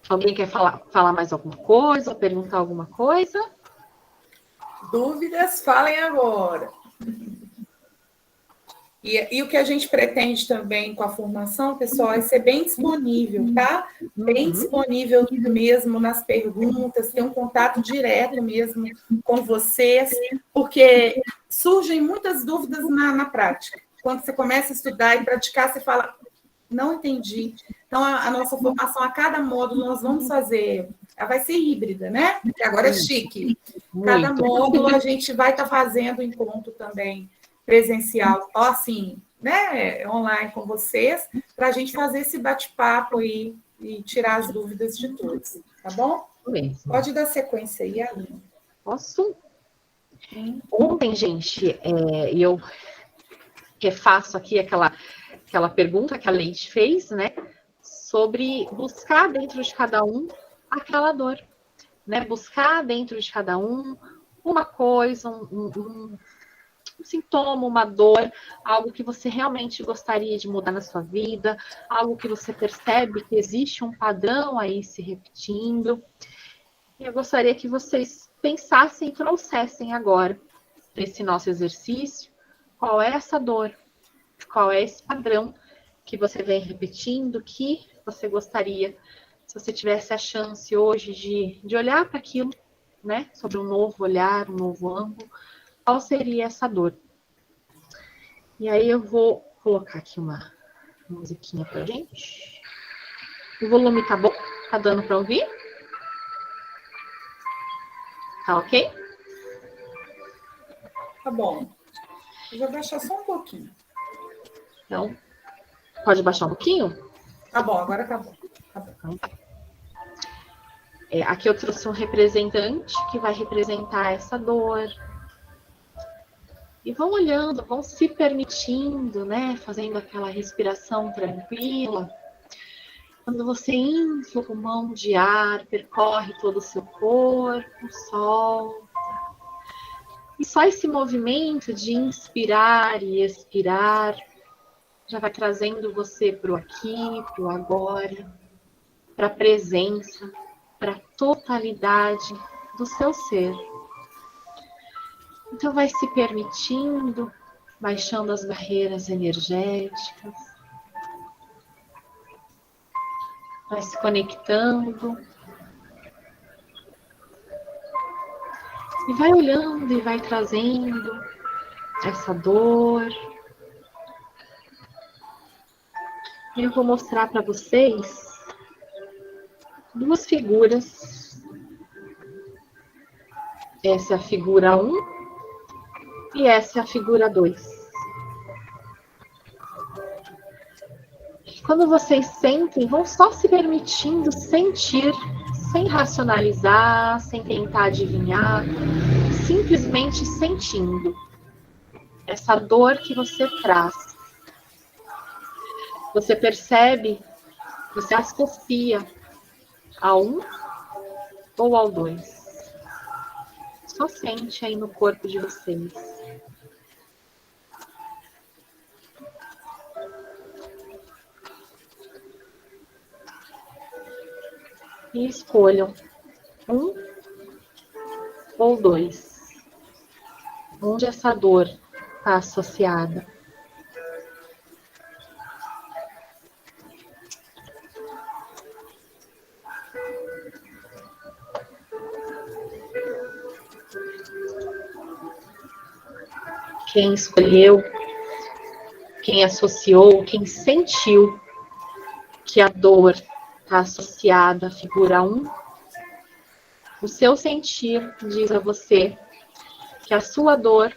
Alguém quer falar mais alguma coisa, perguntar alguma coisa? Dúvidas? Falem agora. E o que a gente pretende também com a formação, pessoal, é ser bem disponível, tá? Bem disponível mesmo nas perguntas, ter um contato direto mesmo com vocês, porque surgem muitas dúvidas na prática. Quando você começa a estudar e praticar, você fala, não entendi. Então, a nossa formação, a cada módulo, nós vamos fazer... Ela vai ser híbrida, né? Porque agora é chique. Cada módulo a gente vai estar fazendo encontro também presencial, assim, né, online com vocês, para a gente fazer esse bate-papo aí e tirar as dúvidas de todos, tá bom? Mesmo. Pode dar sequência aí, Aline. Posso? Ontem, gente, eu refaço aqui aquela pergunta que a Leite fez, né, sobre buscar dentro de cada um aquela dor, né, buscar dentro de cada um uma coisa, um sintoma, uma dor, algo que você realmente gostaria de mudar na sua vida, algo que você percebe que existe um padrão aí se repetindo. E eu gostaria que vocês pensassem e trouxessem agora para esse nosso exercício qual é essa dor, qual é esse padrão que você vem repetindo, que você gostaria, se você tivesse a chance hoje de olhar para aquilo, né? Sobre um novo olhar, um novo ângulo. Qual seria essa dor? E aí eu vou colocar aqui uma musiquinha pra gente. O volume tá bom? Tá dando para ouvir? Tá ok? Tá bom. Eu vou baixar só um pouquinho. Então, pode baixar um pouquinho? Tá bom, agora tá bom. Tá bom. Aqui eu trouxe um representante que vai representar essa dor. E vão olhando, vão se permitindo, né? Fazendo aquela respiração tranquila. Quando você infla o pulmão de ar, percorre todo o seu corpo, solta. E só esse movimento de inspirar e expirar já vai trazendo você para o aqui, para o agora, para a presença, para a totalidade do seu ser. Então vai se permitindo, baixando as barreiras energéticas, vai se conectando e vai olhando e vai trazendo essa dor. Eu vou mostrar para vocês duas figuras. Essa é a figura 1 e essa é a figura 2. Quando vocês sentem, vão só se permitindo sentir, sem racionalizar, sem tentar adivinhar, simplesmente sentindo essa dor que você traz. Você percebe, você associa ao 1 ou ao 2. Só sente aí no corpo de vocês. E escolham 1 ou 2. Onde essa dor está associada? Quem escolheu, quem associou, quem sentiu que a dor está associada à figura 1, o seu sentir diz a você que a sua dor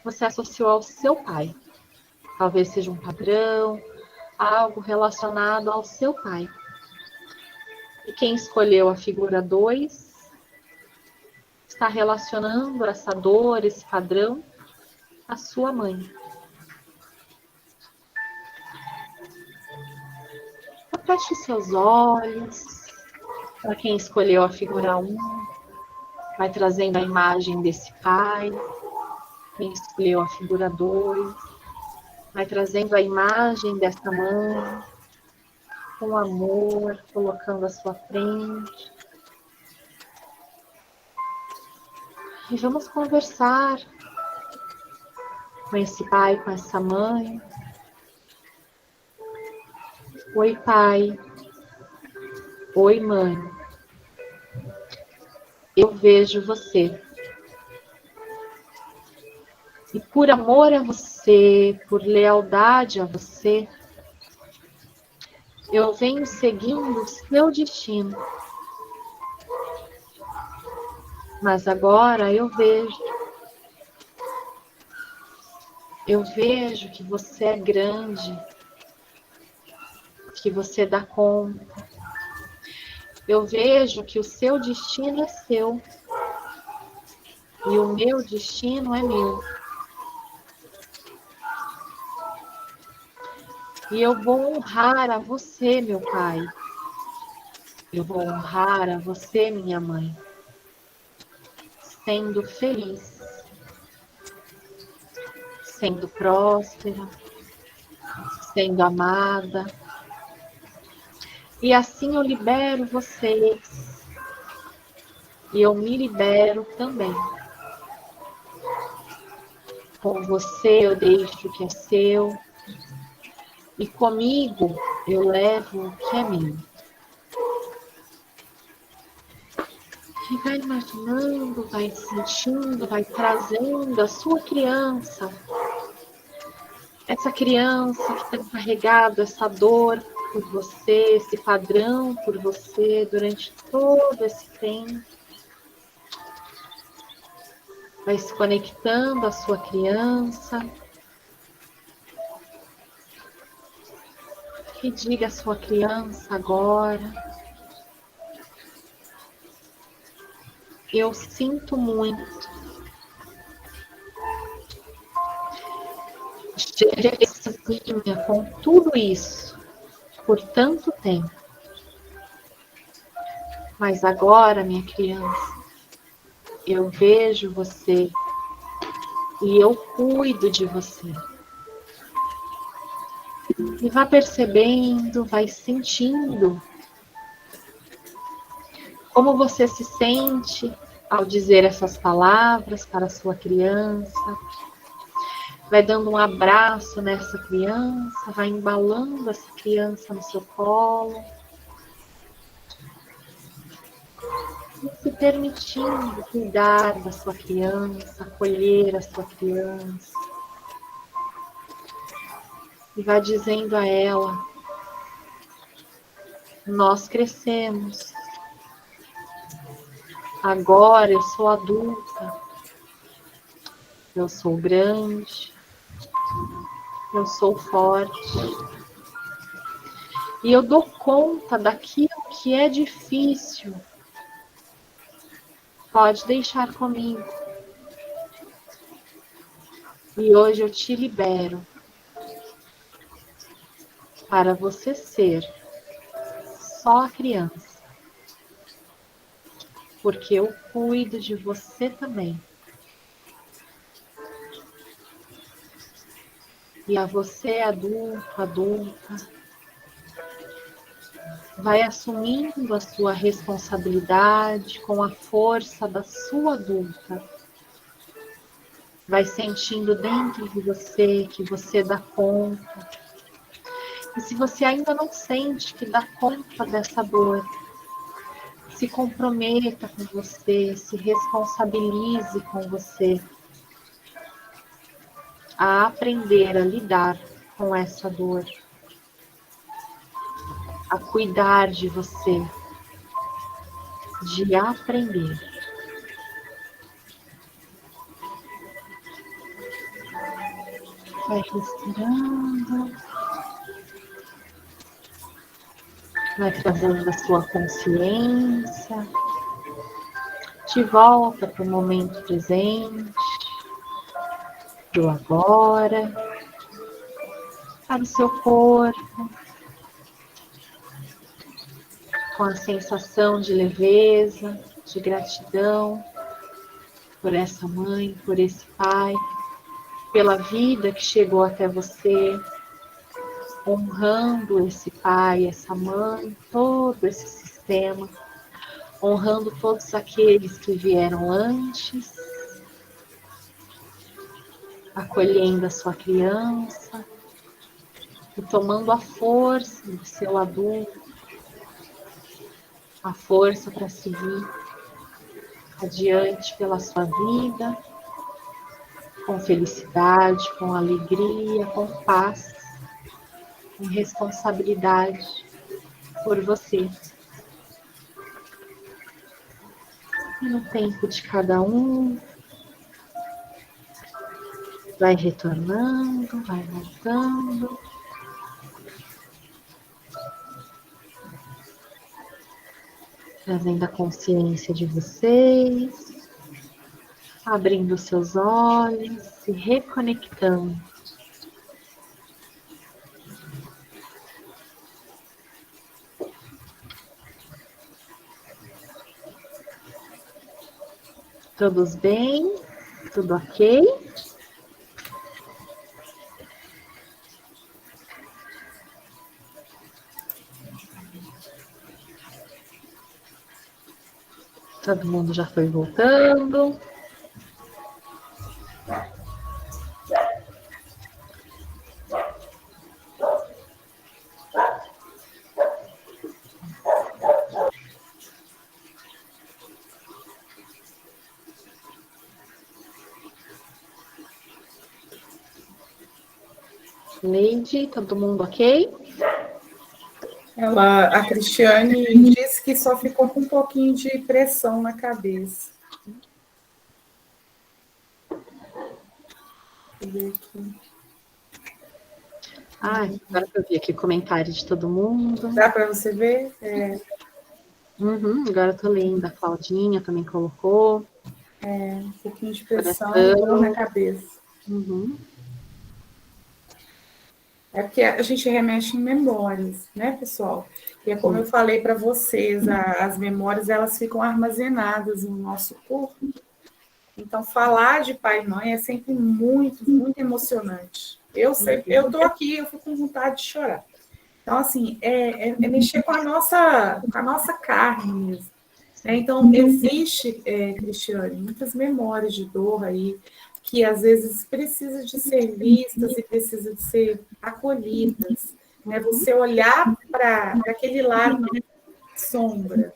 você associou ao seu pai. Talvez seja um padrão, algo relacionado ao seu pai. E quem escolheu a figura 2 está relacionando essa dor, esse padrão, à sua mãe. Feche seus olhos. Para quem escolheu a figura 1, vai trazendo a imagem desse pai. Quem escolheu a figura 2, vai trazendo a imagem dessa mãe, com amor, colocando à sua frente. E vamos conversar com esse pai, com essa mãe. Oi, pai. Oi, mãe. Eu vejo você. E por amor a você, por lealdade a você, eu venho seguindo o seu destino. Mas agora eu vejo que você é grande, que você dá conta. Eu vejo que o seu destino é seu e o meu destino é meu. E eu vou honrar a você, meu pai. Eu vou honrar a você, minha mãe, sendo feliz, sendo próspera, sendo amada. E assim eu libero vocês. E eu me libero também. Com você eu deixo o que é seu. E comigo eu levo o que é meu. E vai imaginando, vai sentindo, vai trazendo a sua criança. Essa criança que tem carregado essa dor por você, esse padrão por você durante todo esse tempo. Vai se conectando à sua criança. E diga à sua criança agora: eu sinto muito. Estive sozinha com tudo isso por tanto tempo. Mas agora, minha criança, eu vejo você e eu cuido de você. E vá percebendo, vai sentindo como você se sente ao dizer essas palavras para a sua criança. Vai dando um abraço nessa criança, vai embalando essa criança no seu colo. E se permitindo cuidar da sua criança, acolher a sua criança. E vai dizendo a ela: nós crescemos. Agora eu sou adulta. Eu sou grande. Eu sou forte. E eu dou conta daquilo que é difícil. Pode deixar comigo. E hoje eu te libero para você ser só a criança. Porque eu cuido de você também. E a você, adulto, adulta, vai assumindo a sua responsabilidade com a força da sua adulta. Vai sentindo dentro de você que você dá conta. E se você ainda não sente que dá conta dessa dor, se comprometa com você, se responsabilize com você a aprender a lidar com essa dor, a cuidar de você, de aprender. Vai respirando, vai trazendo a sua consciência de volta para o momento presente, do agora, para o seu corpo, com a sensação de leveza, de gratidão por essa mãe, por esse pai, pela vida que chegou até você, honrando esse pai, essa mãe, todo esse sistema, honrando todos aqueles que vieram antes, acolhendo a sua criança e tomando a força do seu adulto, a força para seguir adiante pela sua vida, com felicidade, com alegria, com paz, com responsabilidade por você. E no tempo de cada um, vai retornando, vai voltando. Trazendo a consciência de vocês, abrindo seus olhos, se reconectando. Todos bem? Tudo ok? Todo mundo já foi voltando. Neide, todo mundo ok? A Cristiane disse que só ficou com um pouquinho de pressão na cabeça. Deixa eu ver aqui. Agora que eu vi aqui o comentário de todo mundo. Dá para você ver? Agora eu tô lendo. A Claudinha também colocou. Um pouquinho de pressão e dor na cabeça. É porque a gente remete em memórias, né, pessoal? E é como eu falei para vocês, as memórias, elas ficam armazenadas no nosso corpo. Então, falar de pai e mãe é sempre muito, muito emocionante. Eu tô aqui, eu fico com vontade de chorar. Então, assim, é mexer com a nossa carne mesmo. Então, existe, Cristiane, muitas memórias de dor aí, que às vezes precisa de ser vistas e precisa de ser acolhidas. Né? Você olhar para aquele lado de sombra,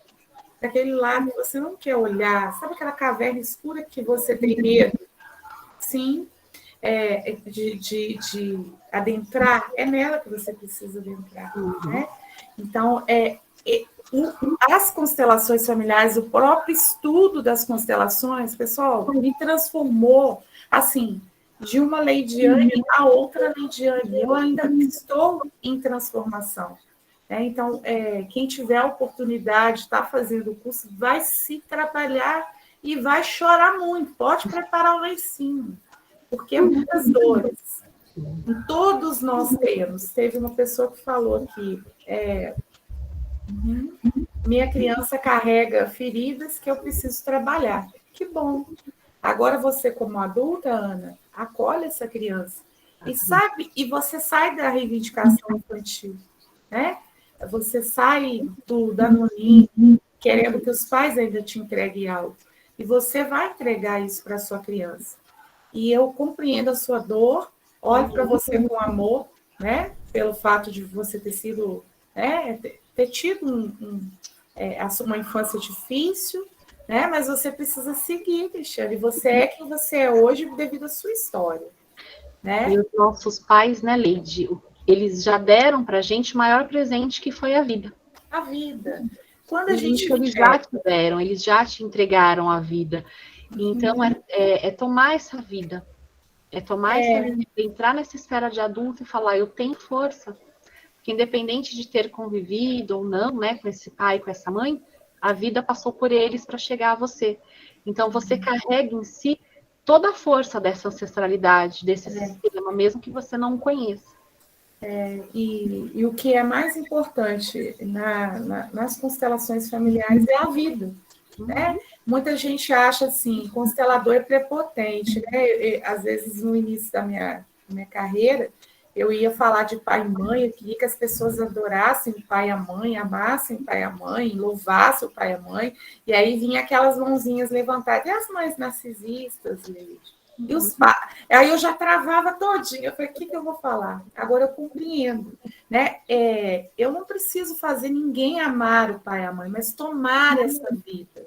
para aquele lado que você não quer olhar, sabe aquela caverna escura que você tem medo? Sim, de adentrar, é nela que você precisa adentrar. Né? Então, as constelações familiares, o próprio estudo das constelações, pessoal, me transformou, assim, de uma Leidiane a outra Leidiane. Eu ainda estou em transformação. Então, quem tiver a oportunidade de estar fazendo o curso, vai se trabalhar e vai chorar muito. Pode preparar o lencinho, porque muitas dores. Todos nós temos. Teve uma pessoa que falou aqui, minha criança carrega feridas que eu preciso trabalhar. Que bom. Agora você, como adulta, Ana, acolhe essa criança. E você sai da reivindicação infantil, né? Você sai do danoninho, querendo que os pais ainda te entreguem algo. E você vai entregar isso para a sua criança. E eu compreendo a sua dor, olho para você com amor, né? Pelo fato de você ter sido, ter tido uma infância difícil, né? Mas você precisa seguir, Cristiane. Você é quem você é hoje devido à sua história. Né? E os nossos pais, né, Leide, eles já deram para a gente o maior presente que foi a vida. A vida. Quando a gente eles já te deram, eles já te entregaram a vida. Então, é tomar essa vida. É tomar essa vida, entrar nessa esfera de adulto e falar, eu tenho força. Porque independente de ter convivido ou não, né, com esse pai, com essa mãe, a vida passou por eles para chegar a você. Então, você carrega em si toda a força dessa ancestralidade, desse sistema, mesmo que você não conheça. E o que é mais importante nas constelações familiares é a vida. Né? Muita gente acha assim, constelador é prepotente. Né? Às vezes, no início da minha carreira, eu ia falar de pai e mãe, eu queria que as pessoas adorassem o pai e a mãe, amassem o pai e a mãe, louvassem o pai e a mãe, e aí vinha aquelas mãozinhas levantadas, e as mães narcisistas, Leide? E os pais? Aí eu já travava todinha, eu falei, o que eu vou falar? Agora eu compreendo. Né? Eu não preciso fazer ninguém amar o pai e a mãe, mas tomar essa vida,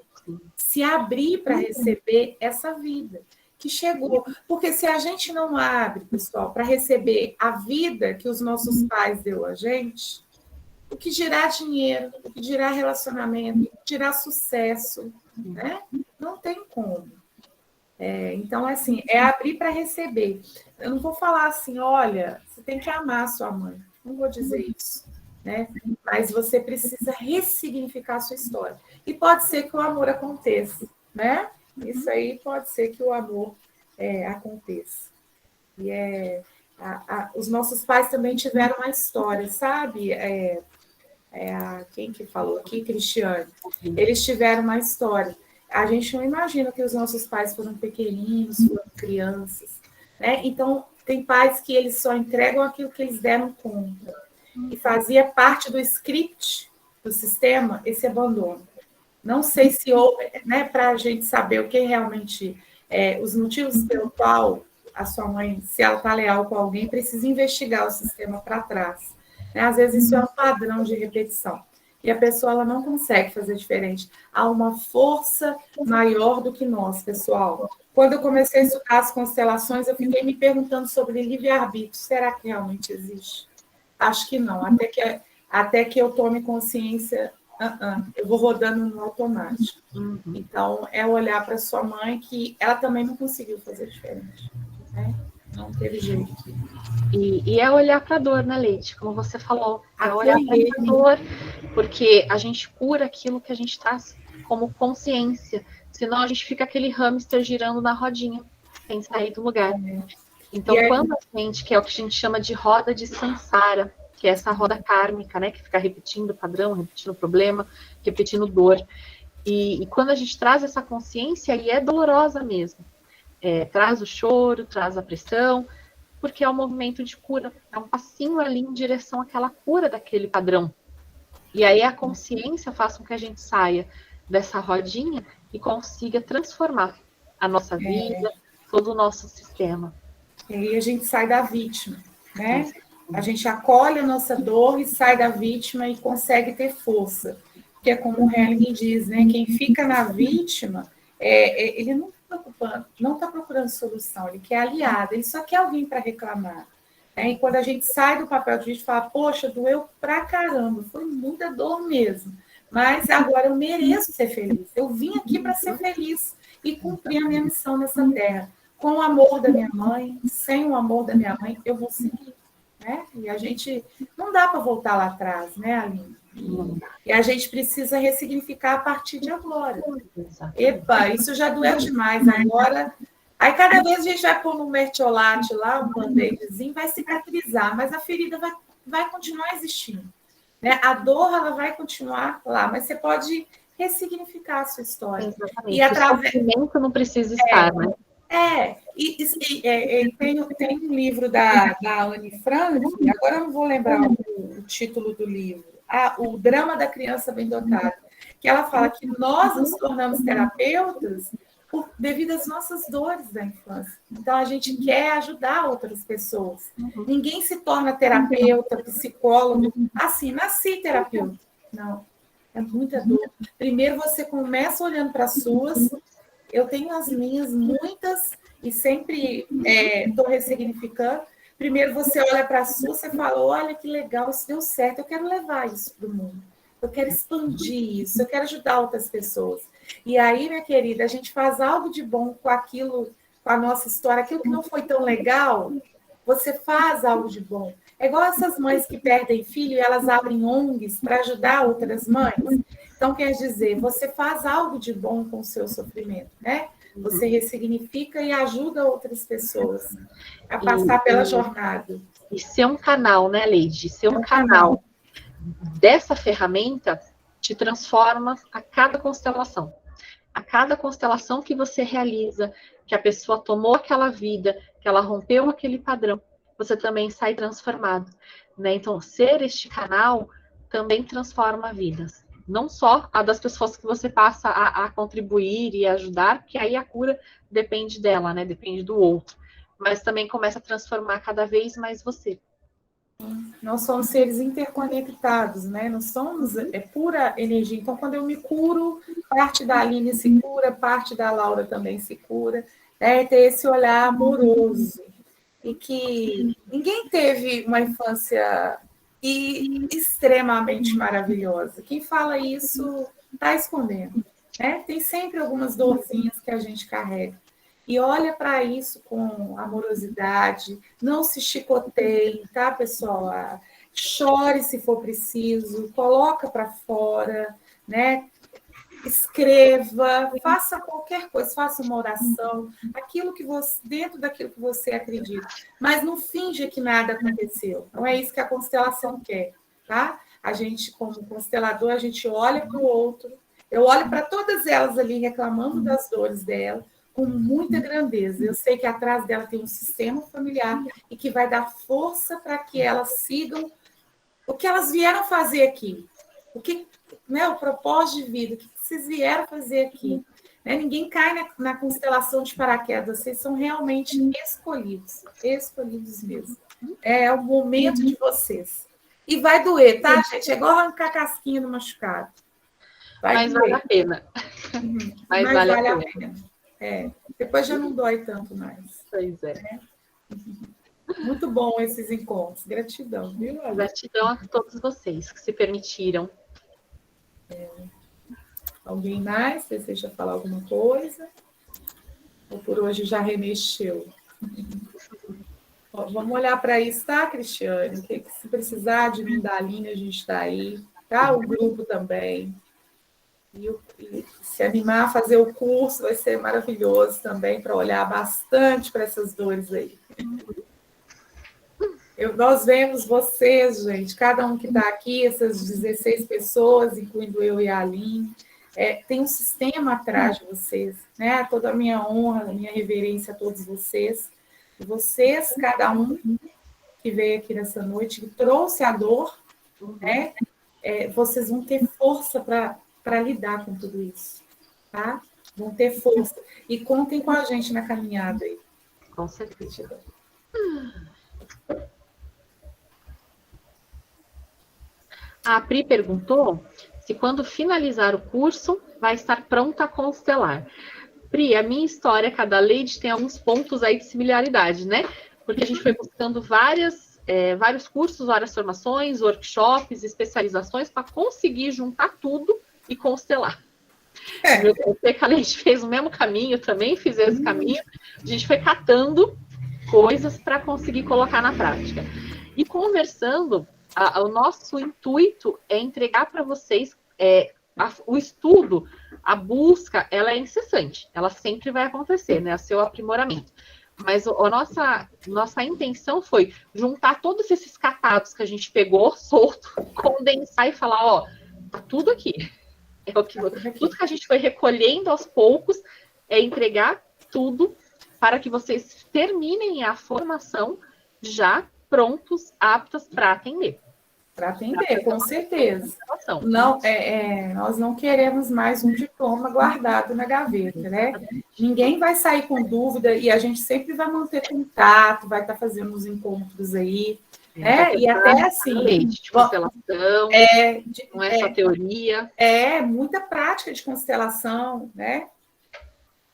se abrir para receber essa vida que chegou. Porque se a gente não abre, pessoal, para receber a vida que os nossos pais deu a gente, o que dirá dinheiro, o que dirá relacionamento, o que dirá sucesso, né? Não tem como. Então, assim, é abrir para receber. Eu não vou falar assim, olha, você tem que amar a sua mãe. Não vou dizer isso, né? Mas você precisa ressignificar a sua história. E pode ser que o amor aconteça, né? Isso aí pode ser que o amor aconteça. E os nossos pais também tiveram uma história, sabe? Quem que falou aqui? Cristiane. Eles tiveram uma história. A gente não imagina que os nossos pais foram pequeninos, foram crianças. Né? Então, tem pais que eles só entregam aquilo que eles deram conta. E fazia parte do script do sistema esse abandono. Não sei se houve, né, para a gente saber o que realmente os motivos pelo qual a sua mãe, se ela está leal com alguém, precisa investigar o sistema para trás. Né? Às vezes isso é um padrão de repetição. e a pessoa ela não consegue fazer diferente. Há uma força maior do que nós, pessoal. Quando eu comecei a estudar as constelações, eu fiquei me perguntando sobre livre-arbítrio. Será que realmente existe? Acho que não. Até que eu tome consciência, eu vou rodando no automático. Então, é olhar para sua mãe, que ela também não conseguiu fazer diferente. Né? Não teve jeito. E é olhar para a dor, né, Leite? Como você falou. É olhar para a dor, porque a gente cura aquilo que a gente traz como consciência. Senão a gente fica aquele hamster girando na rodinha, sem sair do lugar. Então, quando a gente, que é o que a gente chama de roda de samsara, que é essa roda kármica, né, que fica repetindo o padrão, repetindo o problema, repetindo dor. E quando a gente traz essa consciência, e é dolorosa mesmo. Traz o choro, traz a pressão, porque é um movimento de cura, é um passinho ali em direção àquela cura daquele padrão. E aí a consciência faz com que a gente saia dessa rodinha e consiga transformar a nossa vida, todo o nosso sistema. E aí a gente sai da vítima, né? A gente acolhe a nossa dor e sai da vítima e consegue ter força. Porque é como o Helling diz, né? Quem fica na vítima, ele não está procurando solução, ele quer aliado, ele só quer alguém para reclamar. E quando a gente sai do papel de vítima e fala, poxa, doeu pra caramba, foi muita dor mesmo, mas agora eu mereço ser feliz, eu vim aqui para ser feliz e cumprir a minha missão nessa terra. Com o amor da minha mãe, sem o amor da minha mãe, eu vou seguir. Né? E a gente não dá para voltar lá atrás, né, Aline? E a gente precisa ressignificar a partir de agora. Epa, isso já doeu demais agora. Aí cada vez a gente vai pôr no mertiolate lá, um band-aidzinho, vai cicatrizar, mas a ferida vai continuar existindo. Né? A dor ela vai continuar lá, mas você pode ressignificar a sua história. Exatamente. E através... O sofrimento não precisa estar, né? Tem um livro da Anne Frank, agora eu não vou lembrar o título do livro, O Drama da Criança Bem Dotada, que ela fala que nós nos tornamos terapeutas devido às nossas dores da infância. Então, a gente quer ajudar outras pessoas. Ninguém se torna terapeuta, psicólogo, assim, nasci terapeuta. Não, é muita dor. Primeiro, você começa olhando para as suas. Eu tenho as minhas, muitas, e sempre estou ressignificando. Primeiro você olha para a sua, você fala, olha que legal, isso deu certo, eu quero levar isso para o mundo. Eu quero expandir isso, eu quero ajudar outras pessoas. E aí, minha querida, a gente faz algo de bom com aquilo, com a nossa história, aquilo que não foi tão legal, você faz algo de bom. É igual essas mães que perdem filho e elas abrem ONGs para ajudar outras mães. Então, quer dizer, você faz algo de bom com o seu sofrimento, né? Você ressignifica e ajuda outras pessoas a passar pela jornada. E ser um canal, né, Leide? Ser um canal dessa ferramenta te transforma a cada constelação. A cada constelação que você realiza, que a pessoa tomou aquela vida, que ela rompeu aquele padrão, você também sai transformado, né? Então, ser este canal também transforma vidas. Não só a das pessoas que você passa a contribuir e ajudar, porque aí a cura depende dela, né? Depende do outro. Mas também começa a transformar cada vez mais você. Nós somos seres interconectados, né? Nós somos pura energia. Então, quando eu me curo, parte da Aline se cura, parte da Laura também se cura. Ter esse olhar amoroso. E que ninguém teve uma infância extremamente maravilhosa. Quem fala isso está escondendo. Né? Tem sempre algumas dorzinhas que a gente carrega. E olha para isso com amorosidade, não se chicoteie, tá, pessoal? Chore se for preciso, coloca para fora, né? Escreva, faça qualquer coisa, faça uma oração, aquilo que você, dentro daquilo que você acredita, mas não finja que nada aconteceu. Não é isso que a constelação quer, tá? A gente, como constelador, a gente olha para o outro, eu olho para todas elas ali reclamando das dores dela, com muita grandeza. Eu sei que atrás dela tem um sistema familiar e que vai dar força para que elas sigam o que elas vieram fazer aqui, o que, né, o propósito de vida, o que vocês vieram fazer aqui. Né? Ninguém cai na constelação de paraquedas, vocês são realmente escolhidos mesmo. É o momento de vocês. E vai doer, tá, gente? É igual arrancar casquinha do machucado. Mas vale a pena. Mas vale a pena. Depois já não dói tanto mais. Pois é. Muito bom esses encontros. Gratidão, viu? Gratidão a todos vocês que se permitiram. Alguém mais deseja falar alguma coisa? Ou por hoje já remexeu? Vamos olhar para isso, tá, Cristiane? Que se precisar de mim da Aline, a gente está aí, tá? O grupo também. E se animar a fazer o curso vai ser maravilhoso também, para olhar bastante para essas dores aí. Nós vemos vocês, gente, cada um que está aqui, essas 16 pessoas, incluindo eu e a Aline, tem um sistema atrás de vocês, né? Toda a minha honra, a minha reverência a todos vocês. E vocês, cada um que veio aqui nessa noite, que trouxe a dor, né? Vocês vão ter força para lidar com tudo isso, tá? Vão ter força. E contem com a gente na caminhada aí. Com certeza. A Pri perguntou se quando finalizar o curso vai estar pronta a constelar. Pri, a minha história, cada lady tem alguns pontos aí de similaridade, né? Porque a gente foi buscando vários cursos, várias formações, workshops, especializações para conseguir juntar tudo e constelar. Eu sei que a lady fez o mesmo caminho, também fiz esse caminho. A gente foi catando coisas para conseguir colocar na prática. E conversando, o nosso intuito é entregar para vocês o estudo, a busca, ela é incessante, ela sempre vai acontecer, né? O seu aprimoramento. Mas a nossa intenção foi juntar todos esses catados que a gente pegou, solto, condensar e falar, ó, tá tudo aqui. Tudo que a gente foi recolhendo aos poucos é entregar tudo para que vocês terminem a formação já prontos, aptos para atender. Para atender, com certeza. Não, nós não queremos mais um diploma guardado na gaveta, né? Ninguém vai sair com dúvida e a gente sempre vai manter contato, vai estar fazendo os encontros aí, né? E até assim... de constelação, não é só teoria. Muita prática de constelação, né?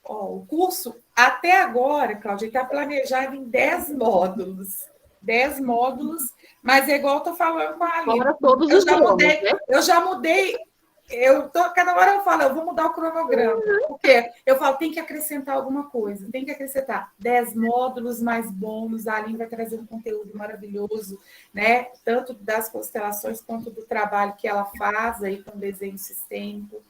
O curso, até agora, Cláudia, está planejado em 10 módulos. 10 módulos, mas é igual eu estou falando com a Aline. Eu já mudei. Cada hora eu falo, eu vou mudar o cronograma. Porque eu falo, tem que acrescentar alguma coisa, tem que acrescentar 10 módulos mais bônus. A Aline vai trazer um conteúdo maravilhoso, né? Tanto das constelações quanto do trabalho que ela faz aí com desenho sistêmico.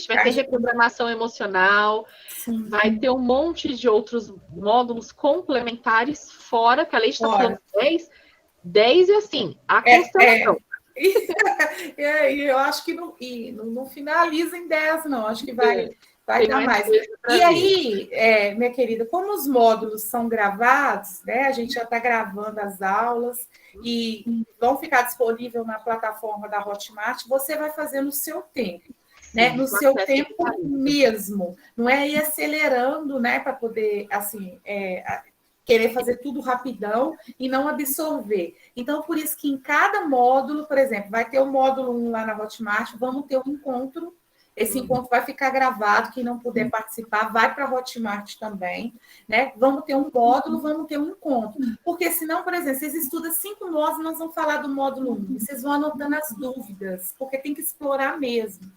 Vai ter reprogramação emocional, sim. Vai ter um monte de outros módulos complementares, fora que a lei está falando 10 e assim, a constelação. E eu acho que não finaliza em 10, não. Acho que vai dar mais. E aí, minha querida, como os módulos são gravados, né? A gente já está gravando as aulas e vão ficar disponíveis na plataforma da Hotmart, você vai fazer no seu tempo. Né, no seu tempo mesmo, não é ir acelerando, né, para poder, assim, querer fazer tudo rapidão e não absorver. Então, por isso que em cada módulo, por exemplo, vai ter o módulo 1 lá na Hotmart, vamos ter um encontro, esse encontro vai ficar gravado, quem não puder participar, vai para a Hotmart também, né? Vamos ter um módulo, vamos ter um encontro. Porque senão, por exemplo, vocês estudam 5 módulos, nós vamos falar do módulo 1, vocês vão anotando as dúvidas, porque tem que explorar mesmo.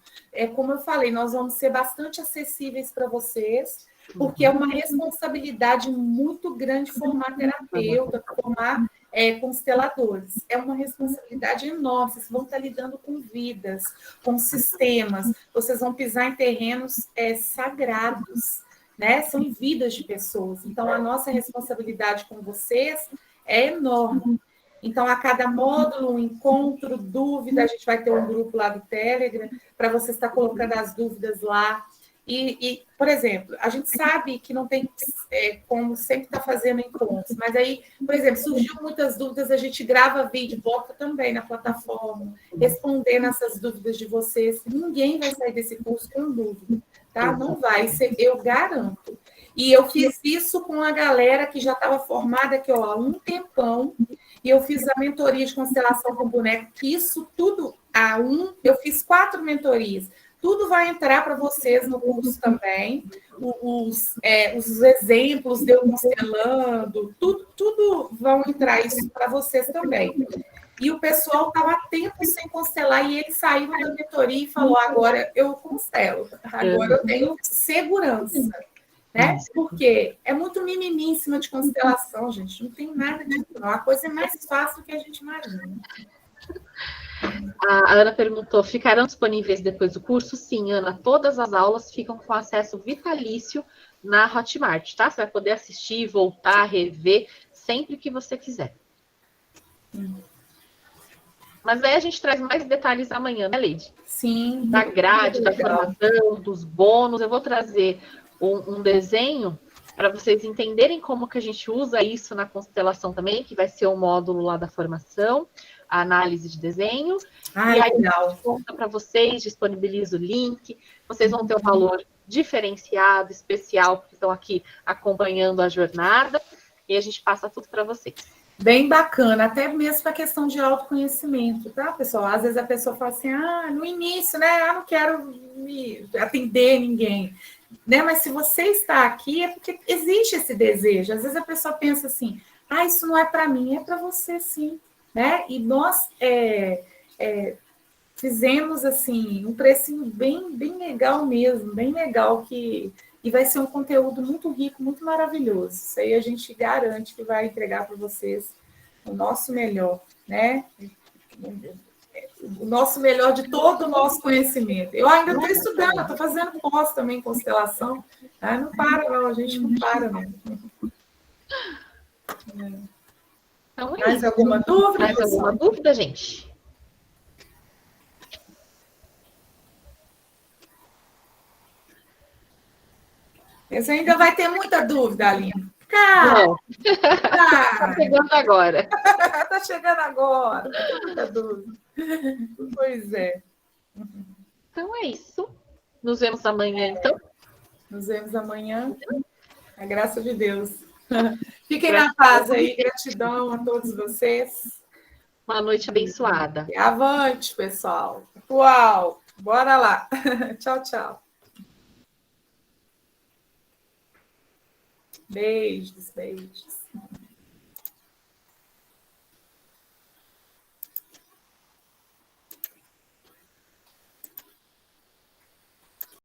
Como eu falei, nós vamos ser bastante acessíveis para vocês, porque é uma responsabilidade muito grande formar terapeuta, formar consteladores. É uma responsabilidade enorme. Vocês vão estar lidando com vidas, com sistemas. Vocês vão pisar em terrenos sagrados, né? São vidas de pessoas. Então, a nossa responsabilidade com vocês é enorme. Então, a cada módulo, um encontro, dúvida, a gente vai ter um grupo lá do Telegram para você estar colocando as dúvidas lá. E, por exemplo, a gente sabe que não tem como sempre estar fazendo encontros, mas aí, por exemplo, surgiu muitas dúvidas, a gente grava vídeo, bota também na plataforma, respondendo essas dúvidas de vocês. Ninguém vai sair desse curso com dúvida, tá? Não vai, eu garanto. E eu fiz isso com a galera que já estava formada aqui, ó, há um tempão, e eu fiz a mentoria de constelação com boneco, que isso tudo, eu fiz 4 mentorias. Tudo vai entrar para vocês no curso também. Os exemplos de eu constelando, tudo vão entrar isso para vocês também. E o pessoal estava tempo sem constelar e ele saiu da mentoria e falou: agora eu constelo, agora eu tenho segurança. Né? Porque é muito mimimi em cima de constelação, gente. Não tem nada disso, não. A coisa é mais fácil do que a gente imagina. A Ana perguntou: ficarão disponíveis depois do curso? Sim, Ana, todas as aulas ficam com acesso vitalício na Hotmart, tá? Você vai poder assistir, voltar, rever, sempre que você quiser. Mas aí a gente traz mais detalhes amanhã, né, Leide? Sim. Da grade, da formação, dos bônus. Eu vou trazer um desenho para vocês entenderem como que a gente usa isso na constelação também, que vai ser o módulo lá da formação, a análise de desenho. E aí a gente conta para vocês, disponibiliza o link, vocês vão ter um valor diferenciado, especial, porque estão aqui acompanhando a jornada, e a gente passa tudo para vocês. Bem bacana, até mesmo para a questão de autoconhecimento, tá, pessoal? Às vezes a pessoa fala assim, no início, né, não quero me atender ninguém, né? Mas se você está aqui, é porque existe esse desejo. Às vezes a pessoa pensa assim, isso não é para mim, é para você sim, né? E nós fizemos, assim, um precinho bem legal mesmo, bem legal, e vai ser um conteúdo muito rico, muito maravilhoso. Isso aí a gente garante que vai entregar para vocês o nosso melhor, né? O nosso melhor de todo o nosso conhecimento. Eu ainda estou estudando, estou fazendo pós também em constelação. Não para, não, a gente não para mesmo. Então, Mais alguma dúvida? Mais alguma dúvida, gente? Você ainda vai ter muita dúvida, Aline. Está chegando agora. Está chegando agora. Muita dúvida. Pois é. Então é isso. Nos vemos amanhã, então. Nos vemos amanhã. A graça de Deus. Fiquem na paz aí. Gratidão a todos vocês. Uma noite abençoada. E avante, pessoal. Uau! Bora lá. Tchau, tchau. Beijos, beijos.